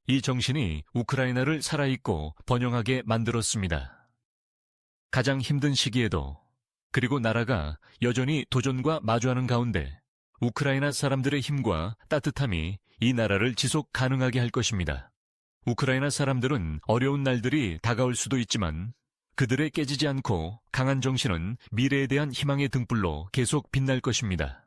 이 정신이 우크라이나를 살아있고 번영하게 만들었습니다. 가장 힘든 시기에도, 그리고 나라가 여전히 도전과 마주하는 가운데 우크라이나 사람들의 힘과 따뜻함이 이 나라를 지속 가능하게 할 것입니다. 우크라이나 사람들은 어려운 날들이 다가올 수도 있지만 그들의 깨지지 않고 강한 정신은 미래에 대한 희망의 등불로 계속 빛날 것입니다.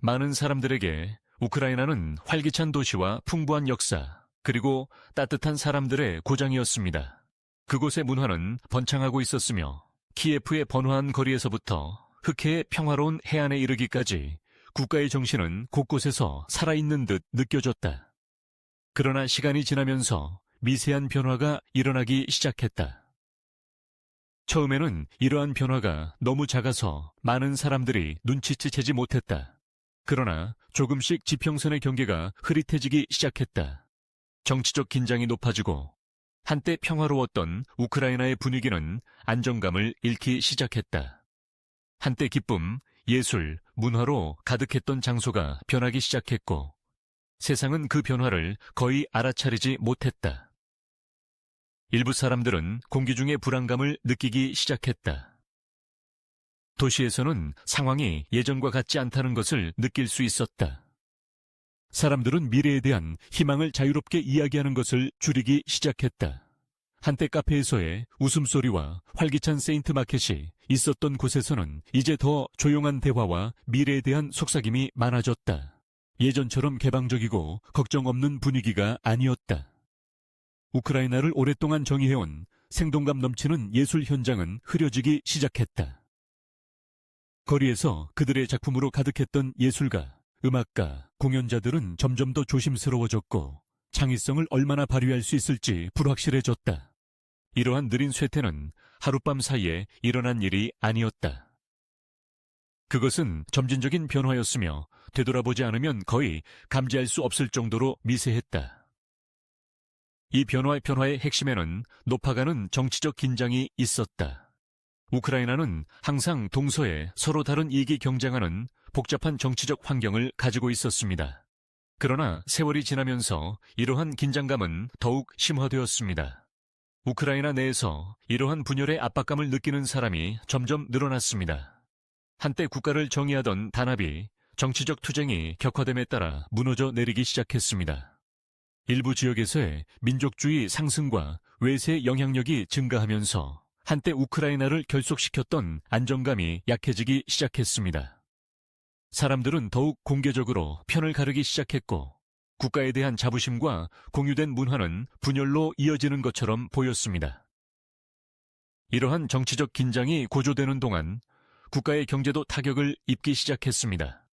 많은 사람들에게 우크라이나는 활기찬 도시와 풍부한 역사, 그리고 따뜻한 사람들의 고장이었습니다. 그곳의 문화는 번창하고 있었으며 키예프의 번화한 거리에서부터 흑해의 평화로운 해안에 이르기까지 국가의 정신은 곳곳에서 살아있는 듯 느껴졌다. 그러나 시간이 지나면서 미세한 변화가 일어나기 시작했다. 처음에는 이러한 변화가 너무 작아서 많은 사람들이 눈치채지 못했다. 그러나 조금씩 지평선의 경계가 흐릿해지기 시작했다. 정치적 긴장이 높아지고 한때 평화로웠던 우크라이나의 분위기는 안정감을 잃기 시작했다. 한때 기쁨, 예술, 문화로 가득했던 장소가 변하기 시작했고 세상은 그 변화를 거의 알아차리지 못했다. 일부 사람들은 공기 중의 불안감을 느끼기 시작했다. 도시에서는 상황이 예전과 같지 않다는 것을 느낄 수 있었다. 사람들은 미래에 대한 희망을 자유롭게 이야기하는 것을 줄이기 시작했다. 한때 카페에서의 웃음소리와 활기찬 세인트 마켓이 있었던 곳에서는 이제 더 조용한 대화와 미래에 대한 속삭임이 많아졌다. 예전처럼 개방적이고 걱정 없는 분위기가 아니었다. 우크라이나를 오랫동안 정의해온 생동감 넘치는 예술 현장은 흐려지기 시작했다. 거리에서 그들의 작품으로 가득했던 예술가, 음악가, 공연자들은 점점 더 조심스러워졌고 창의성을 얼마나 발휘할 수 있을지 불확실해졌다. 이러한 느린 쇠퇴는 하룻밤 사이에 일어난 일이 아니었다. 그것은 점진적인 변화였으며 되돌아보지 않으면 거의 감지할 수 없을 정도로 미세했다. 이 변화의 핵심에는 높아가는 정치적 긴장이 있었다. 우크라이나는 항상 동서에 서로 다른 이익이 경쟁하는 복잡한 정치적 환경을 가지고 있었습니다. 그러나 세월이 지나면서 이러한 긴장감은 더욱 심화되었습니다. 우크라이나 내에서 이러한 분열의 압박감을 느끼는 사람이 점점 늘어났습니다. 한때 국가를 정의하던 단합이 정치적 투쟁이 격화됨에 따라 무너져 내리기 시작했습니다. 일부 지역에서의 민족주의 상승과 외세의 영향력이 증가하면서 한때 우크라이나를 결속시켰던 안정감이 약해지기 시작했습니다. 사람들은 더욱 공개적으로 편을 가르기 시작했고 국가에 대한 자부심과 공유된 문화는 분열로 이어지는 것처럼 보였습니다. 이러한 정치적 긴장이 고조되는 동안 국가의 경제도 타격을 입기 시작했습니다.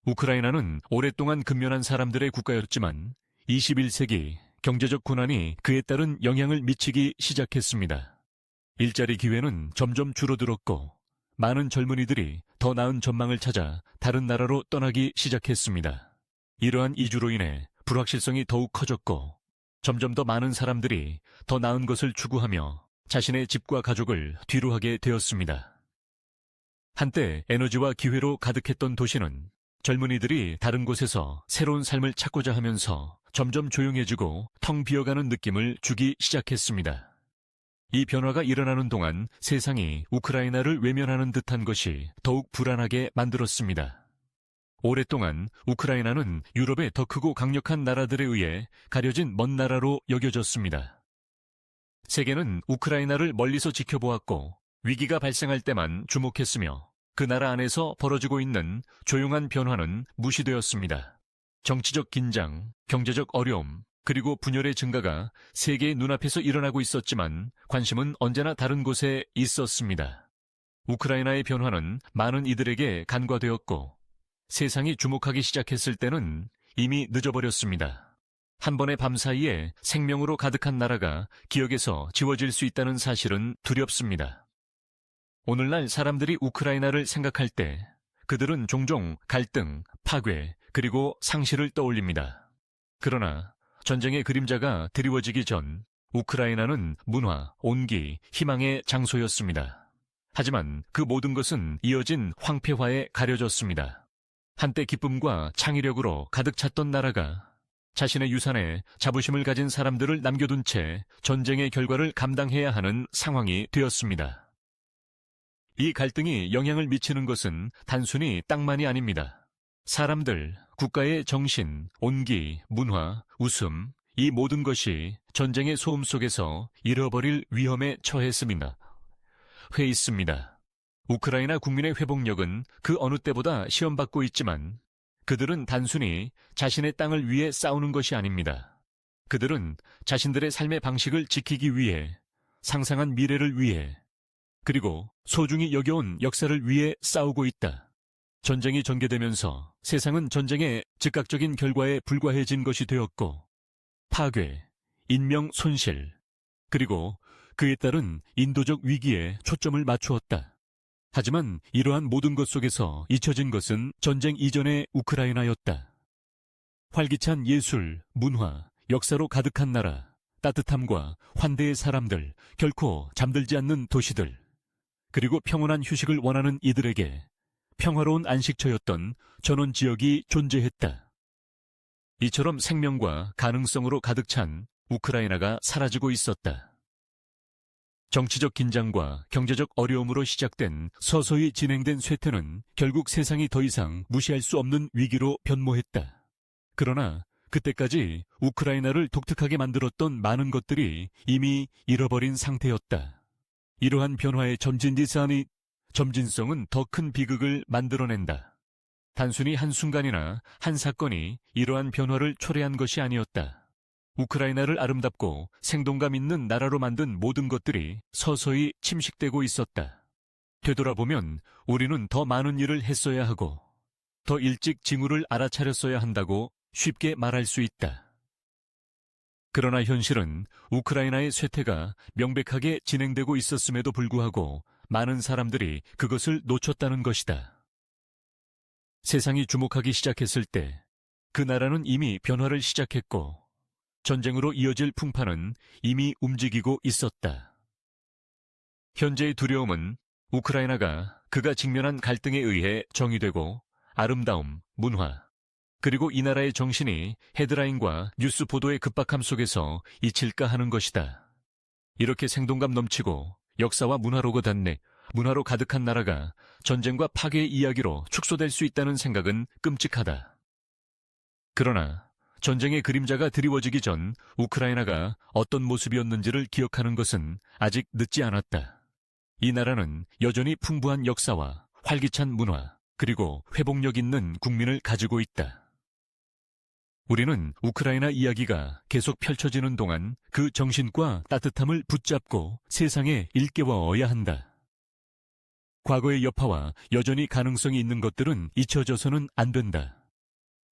우크라이나는 오랫동안 근면한 사람들의 국가였지만 21세기 경제적 고난이 그에 따른 영향을 미치기 시작했습니다. 일자리 기회는 점점 줄어들었고 많은 젊은이들이 더 나은 전망을 찾아 다른 나라로 떠나기 시작했습니다. 이러한 이주로 인해 불확실성이 더욱 커졌고 점점 더 많은 사람들이 더 나은 것을 추구하며 자신의 집과 가족을 뒤로하게 되었습니다. 한때 에너지와 기회로 가득했던 도시는 젊은이들이 다른 곳에서 새로운 삶을 찾고자 하면서 점점 조용해지고 텅 비어가는 느낌을 주기 시작했습니다. 이 변화가 일어나는 동안 세상이 우크라이나를 외면하는 듯한 것이 더욱 불안하게 만들었습니다. 오랫동안 우크라이나는 유럽의 더 크고 강력한 나라들에 의해 가려진 먼 나라로 여겨졌습니다. 세계는 우크라이나를 멀리서 지켜보았고 위기가 발생할 때만 주목했으며 그 나라 안에서 벌어지고 있는 조용한 변화는 무시되었습니다. 정치적 긴장, 경제적 어려움, 그리고 분열의 증가가 세계의 눈앞에서 일어나고 있었지만 관심은 언제나 다른 곳에 있었습니다. 우크라이나의 변화는 많은 이들에게 간과되었고 세상이 주목하기 시작했을 때는 이미 늦어버렸습니다. 한 번의 밤 사이에 생명으로 가득한 나라가 기억에서 지워질 수 있다는 사실은 두렵습니다. 오늘날 사람들이 우크라이나를 생각할 때 그들은 종종 갈등, 파괴, 그리고 상실을 떠올립니다. 그러나 전쟁의 그림자가 드리워지기 전 우크라이나는 문화, 온기, 희망의 장소였습니다. 하지만 그 모든 것은 이어진 황폐화에 가려졌습니다. 한때 기쁨과 창의력으로 가득 찼던 나라가 자신의 유산에 자부심을 가진 사람들을 남겨둔 채 전쟁의 결과를 감당해야 하는 상황이 되었습니다. 이 갈등이 영향을 미치는 것은 단순히 땅만이 아닙니다. 사람들, 국가의 정신, 온기, 문화, 웃음, 이 모든 것이 전쟁의 소음 속에서 잃어버릴 위험에 처했습니다. 있습니다. 우크라이나 국민의 회복력은 그 어느 때보다 시험받고 있지만 그들은 단순히 자신의 땅을 위해 싸우는 것이 아닙니다. 그들은 자신들의 삶의 방식을 지키기 위해, 상상한 미래를 위해, 그리고 소중히 여겨온 역사를 위해 싸우고 있다. 전쟁이 전개되면서 세상은 전쟁의 즉각적인 결과에 불과해진 것이 되었고 파괴, 인명 손실, 그리고 그에 따른 인도적 위기에 초점을 맞추었다. 하지만 이러한 모든 것 속에서 잊혀진 것은 전쟁 이전의 우크라이나였다. 활기찬 예술, 문화, 역사로 가득한 나라, 따뜻함과 환대의 사람들, 결코 잠들지 않는 도시들, 그리고 평온한 휴식을 원하는 이들에게 평화로운 안식처였던 전원 지역이 존재했다. 이처럼 생명과 가능성으로 가득 찬 우크라이나가 사라지고 있었다. 정치적 긴장과 경제적 어려움으로 시작된 서서히 진행된 쇠퇴는 결국 세상이 더 이상 무시할 수 없는 위기로 변모했다. 그러나 그때까지 우크라이나를 독특하게 만들었던 많은 것들이 이미 잃어버린 상태였다. 이러한 변화의 점진성은 더 큰 비극을 만들어낸다. 단순히 한순간이나 한 사건이 이러한 변화를 초래한 것이 아니었다. 우크라이나를 아름답고 생동감 있는 나라로 만든 모든 것들이 서서히 침식되고 있었다. 되돌아보면 우리는 더 많은 일을 했어야 하고 더 일찍 징후를 알아차렸어야 한다고 쉽게 말할 수 있다. 그러나 현실은 우크라이나의 쇠퇴가 명백하게 진행되고 있었음에도 불구하고 많은 사람들이 그것을 놓쳤다는 것이다. 세상이 주목하기 시작했을 때 그 나라는 이미 변화를 시작했고 전쟁으로 이어질 풍파는 이미 움직이고 있었다. 현재의 두려움은 우크라이나가 그가 직면한 갈등에 의해 정의되고 아름다움, 문화, 그리고 이 나라의 정신이 헤드라인과 뉴스 보도의 급박함 속에서 잊힐까 하는 것이다. 이렇게 생동감 넘치고 역사와 문화로 가득한 나라가 전쟁과 파괴의 이야기로 축소될 수 있다는 생각은 끔찍하다. 그러나 전쟁의 그림자가 드리워지기 전 우크라이나가 어떤 모습이었는지를 기억하는 것은 아직 늦지 않았다. 이 나라는 여전히 풍부한 역사와 활기찬 문화, 그리고 회복력 있는 국민을 가지고 있다. 우리는 우크라이나 이야기가 계속 펼쳐지는 동안 그 정신과 따뜻함을 붙잡고 세상에 일깨워야 한다. 과거의 여파와 여전히 가능성이 있는 것들은 잊혀져서는 안 된다.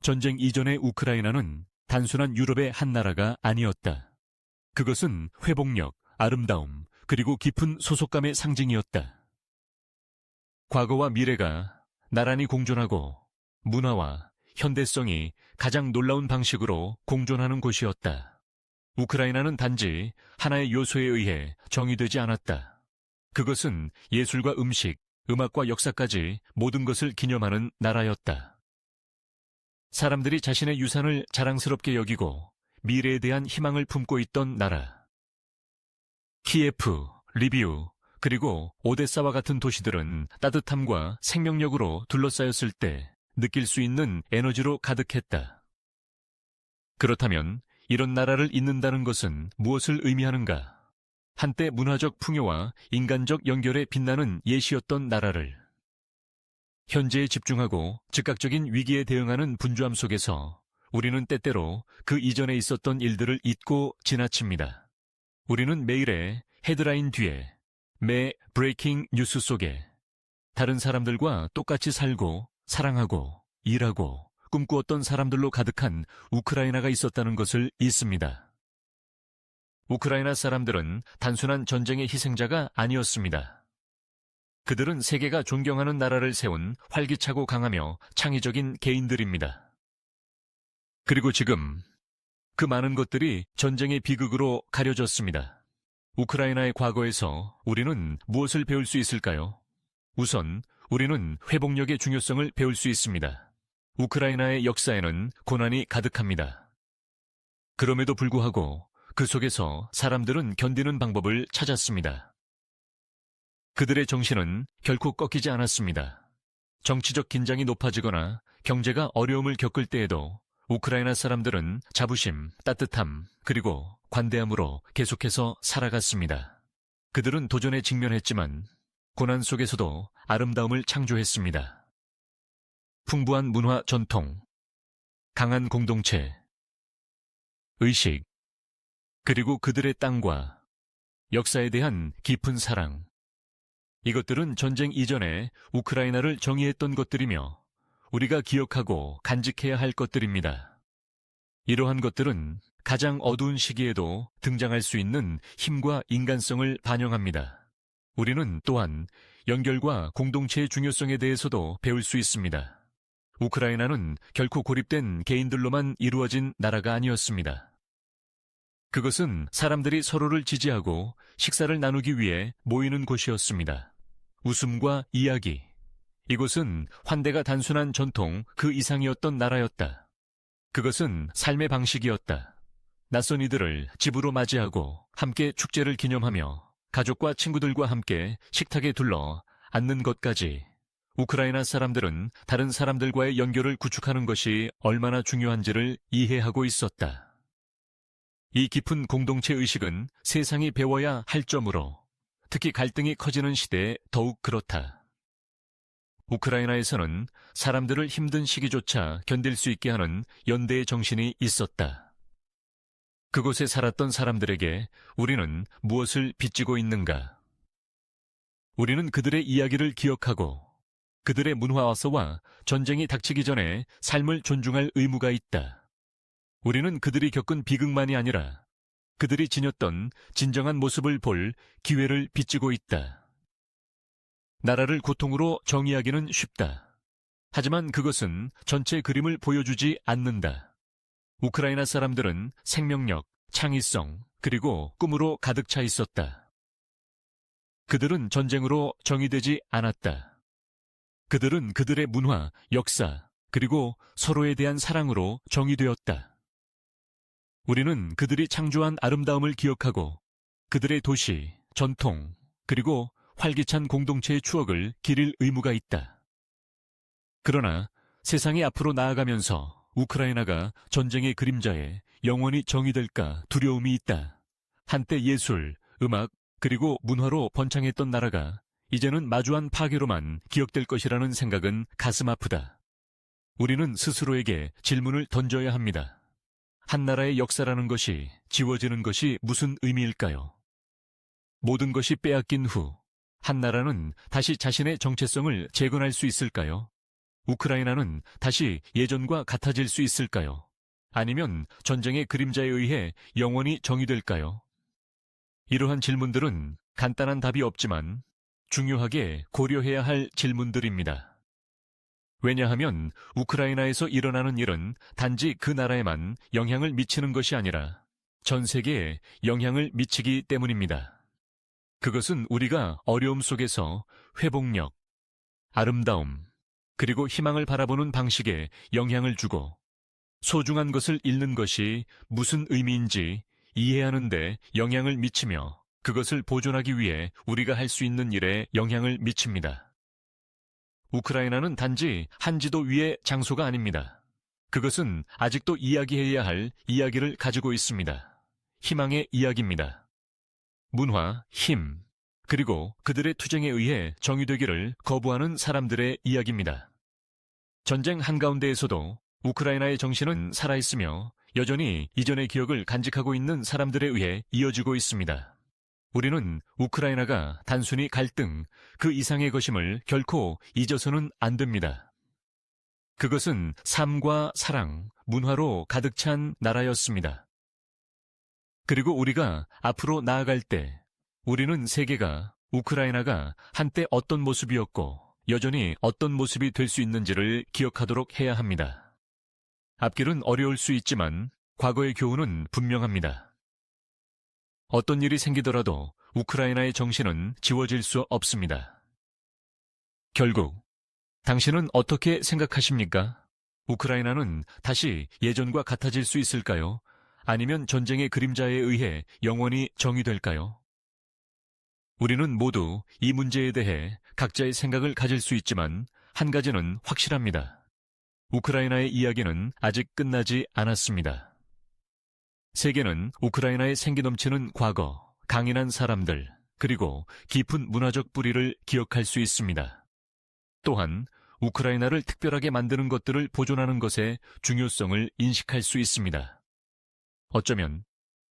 전쟁 이전의 우크라이나는 단순한 유럽의 한 나라가 아니었다. 그것은 회복력, 아름다움, 그리고 깊은 소속감의 상징이었다. 과거와 미래가 나란히 공존하고 문화와 현대성이 가장 놀라운 방식으로 공존하는 곳이었다. 우크라이나는 단지 하나의 요소에 의해 정의되지 않았다. 그것은 예술과 음식, 음악과 역사까지 모든 것을 기념하는 나라였다. 사람들이 자신의 유산을 자랑스럽게 여기고 미래에 대한 희망을 품고 있던 나라. 키예프, 리비우, 그리고 오데사와 같은 도시들은 따뜻함과 생명력으로 둘러싸였을 때 느낄 수 있는 에너지로 가득했다. 그렇다면 이런 나라를 잇는다는 것은 무엇을 의미하는가? 한때 문화적 풍요와 인간적 연결에 빛나는 예시였던 나라를 현재에 집중하고 즉각적인 위기에 대응하는 분주함 속에서 우리는 때때로 그 이전에 있었던 일들을 잊고 지나칩니다. 우리는 매일의 헤드라인 뒤에, 매 브레이킹 뉴스 속에 다른 사람들과 똑같이 살고 사랑하고 일하고 꿈꾸었던 사람들로 가득한 우크라이나가 있었다는 것을 잊습니다. 우크라이나 사람들은 단순한 전쟁의 희생자가 아니었습니다. 그들은 세계가 존경하는 나라를 세운 활기차고 강하며 창의적인 개인들입니다. 그리고 지금 그 많은 것들이 전쟁의 비극으로 가려졌습니다. 우크라이나의 과거에서 우리는 무엇을 배울 수 있을까요? 우선 우리는 회복력의 중요성을 배울 수 있습니다. 우크라이나의 역사에는 고난이 가득합니다. 그럼에도 불구하고 그 속에서 사람들은 견디는 방법을 찾았습니다. 그들의 정신은 결코 꺾이지 않았습니다. 정치적 긴장이 높아지거나 경제가 어려움을 겪을 때에도 우크라이나 사람들은 자부심, 따뜻함, 그리고 관대함으로 계속해서 살아갔습니다. 그들은 도전에 직면했지만 고난 속에서도 아름다움을 창조했습니다. 풍부한 문화 전통, 강한 공동체, 의식, 그리고 그들의 땅과 역사에 대한 깊은 사랑. 이것들은 전쟁 이전에 우크라이나를 정의했던 것들이며 우리가 기억하고 간직해야 할 것들입니다. 이러한 것들은 가장 어두운 시기에도 등장할 수 있는 힘과 인간성을 반영합니다. 우리는 또한 연결과 공동체의 중요성에 대해서도 배울 수 있습니다. 우크라이나는 결코 고립된 개인들로만 이루어진 나라가 아니었습니다. 그것은 사람들이 서로를 지지하고 식사를 나누기 위해 모이는 곳이었습니다. 웃음과 이야기. 이곳은 환대가 단순한 전통 그 이상이었던 나라였다. 그것은 삶의 방식이었다. 낯선 이들을 집으로 맞이하고 함께 축제를 기념하며 가족과 친구들과 함께 식탁에 둘러 앉는 것까지. 우크라이나 사람들은 다른 사람들과의 연결을 구축하는 것이 얼마나 중요한지를 이해하고 있었다. 이 깊은 공동체 의식은 세상이 배워야 할 점으로, 특히 갈등이 커지는 시대에 더욱 그렇다. 우크라이나에서는 사람들을 힘든 시기조차 견딜 수 있게 하는 연대의 정신이 있었다. 그곳에 살았던 사람들에게 우리는 무엇을 빚지고 있는가? 우리는 그들의 이야기를 기억하고 그들의 문화와서와 전쟁이 닥치기 전에 삶을 존중할 의무가 있다. 우리는 그들이 겪은 비극만이 아니라 그들이 지녔던 진정한 모습을 볼 기회를 빚지고 있다. 나라를 고통으로 정의하기는 쉽다. 하지만 그것은 전체 그림을 보여주지 않는다. 우크라이나 사람들은 생명력, 창의성, 그리고 꿈으로 가득 차 있었다. 그들은 전쟁으로 정의되지 않았다. 그들은 그들의 문화, 역사, 그리고 서로에 대한 사랑으로 정의되었다. 우리는 그들이 창조한 아름다움을 기억하고 그들의 도시, 전통, 그리고 활기찬 공동체의 추억을 기릴 의무가 있다. 그러나 세상이 앞으로 나아가면서 우크라이나가 전쟁의 그림자에 영원히 정의될까 두려움이 있다. 한때 예술, 음악, 그리고 문화로 번창했던 나라가 이제는 마주한 파괴로만 기억될 것이라는 생각은 가슴 아프다. 우리는 스스로에게 질문을 던져야 합니다. 한 나라의 역사라는 것이 지워지는 것이 무슨 의미일까요? 모든 것이 빼앗긴 후 한 나라는 다시 자신의 정체성을 재건할 수 있을까요? 우크라이나는 다시 예전과 같아질 수 있을까요? 아니면 전쟁의 그림자에 의해 영원히 정의될까요? 이러한 질문들은 간단한 답이 없지만 중요하게 고려해야 할 질문들입니다. 왜냐하면 우크라이나에서 일어나는 일은 단지 그 나라에만 영향을 미치는 것이 아니라 전 세계에 영향을 미치기 때문입니다. 그것은 우리가 어려움 속에서 회복력, 아름다움, 그리고 희망을 바라보는 방식에 영향을 주고 소중한 것을 잃는 것이 무슨 의미인지 이해하는 데 영향을 미치며 그것을 보존하기 위해 우리가 할 수 있는 일에 영향을 미칩니다. 우크라이나는 단지 한 지도 위의 장소가 아닙니다. 그것은 아직도 이야기해야 할 이야기를 가지고 있습니다. 희망의 이야기입니다. 문화, 힘, 그리고 그들의 투쟁에 의해 정의되기를 거부하는 사람들의 이야기입니다. 전쟁 한가운데에서도 우크라이나의 정신은 살아있으며 여전히 이전의 기억을 간직하고 있는 사람들에 의해 이어지고 있습니다. 우리는 우크라이나가 단순히 갈등, 그 이상의 것임을 결코 잊어서는 안 됩니다. 그것은 삶과 사랑, 문화로 가득 찬 나라였습니다. 그리고 우리가 앞으로 나아갈 때 우리는 세계가 우크라이나가 한때 어떤 모습이었고 여전히 어떤 모습이 될 수 있는지를 기억하도록 해야 합니다. 앞길은 어려울 수 있지만 과거의 교훈은 분명합니다. 어떤 일이 생기더라도 우크라이나의 정신은 지워질 수 없습니다. 결국 당신은 어떻게 생각하십니까? 우크라이나는 다시 예전과 같아질 수 있을까요? 아니면 전쟁의 그림자에 의해 영원히 정의될까요? 우리는 모두 이 문제에 대해 각자의 생각을 가질 수 있지만 한 가지는 확실합니다. 우크라이나의 이야기는 아직 끝나지 않았습니다. 세계는 우크라이나의 생기 넘치는 과거, 강인한 사람들, 그리고 깊은 문화적 뿌리를 기억할 수 있습니다. 또한 우크라이나를 특별하게 만드는 것들을 보존하는 것의 중요성을 인식할 수 있습니다. 어쩌면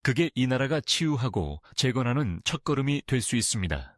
그게 이 나라가 치유하고 재건하는 첫걸음이 될 수 있습니다.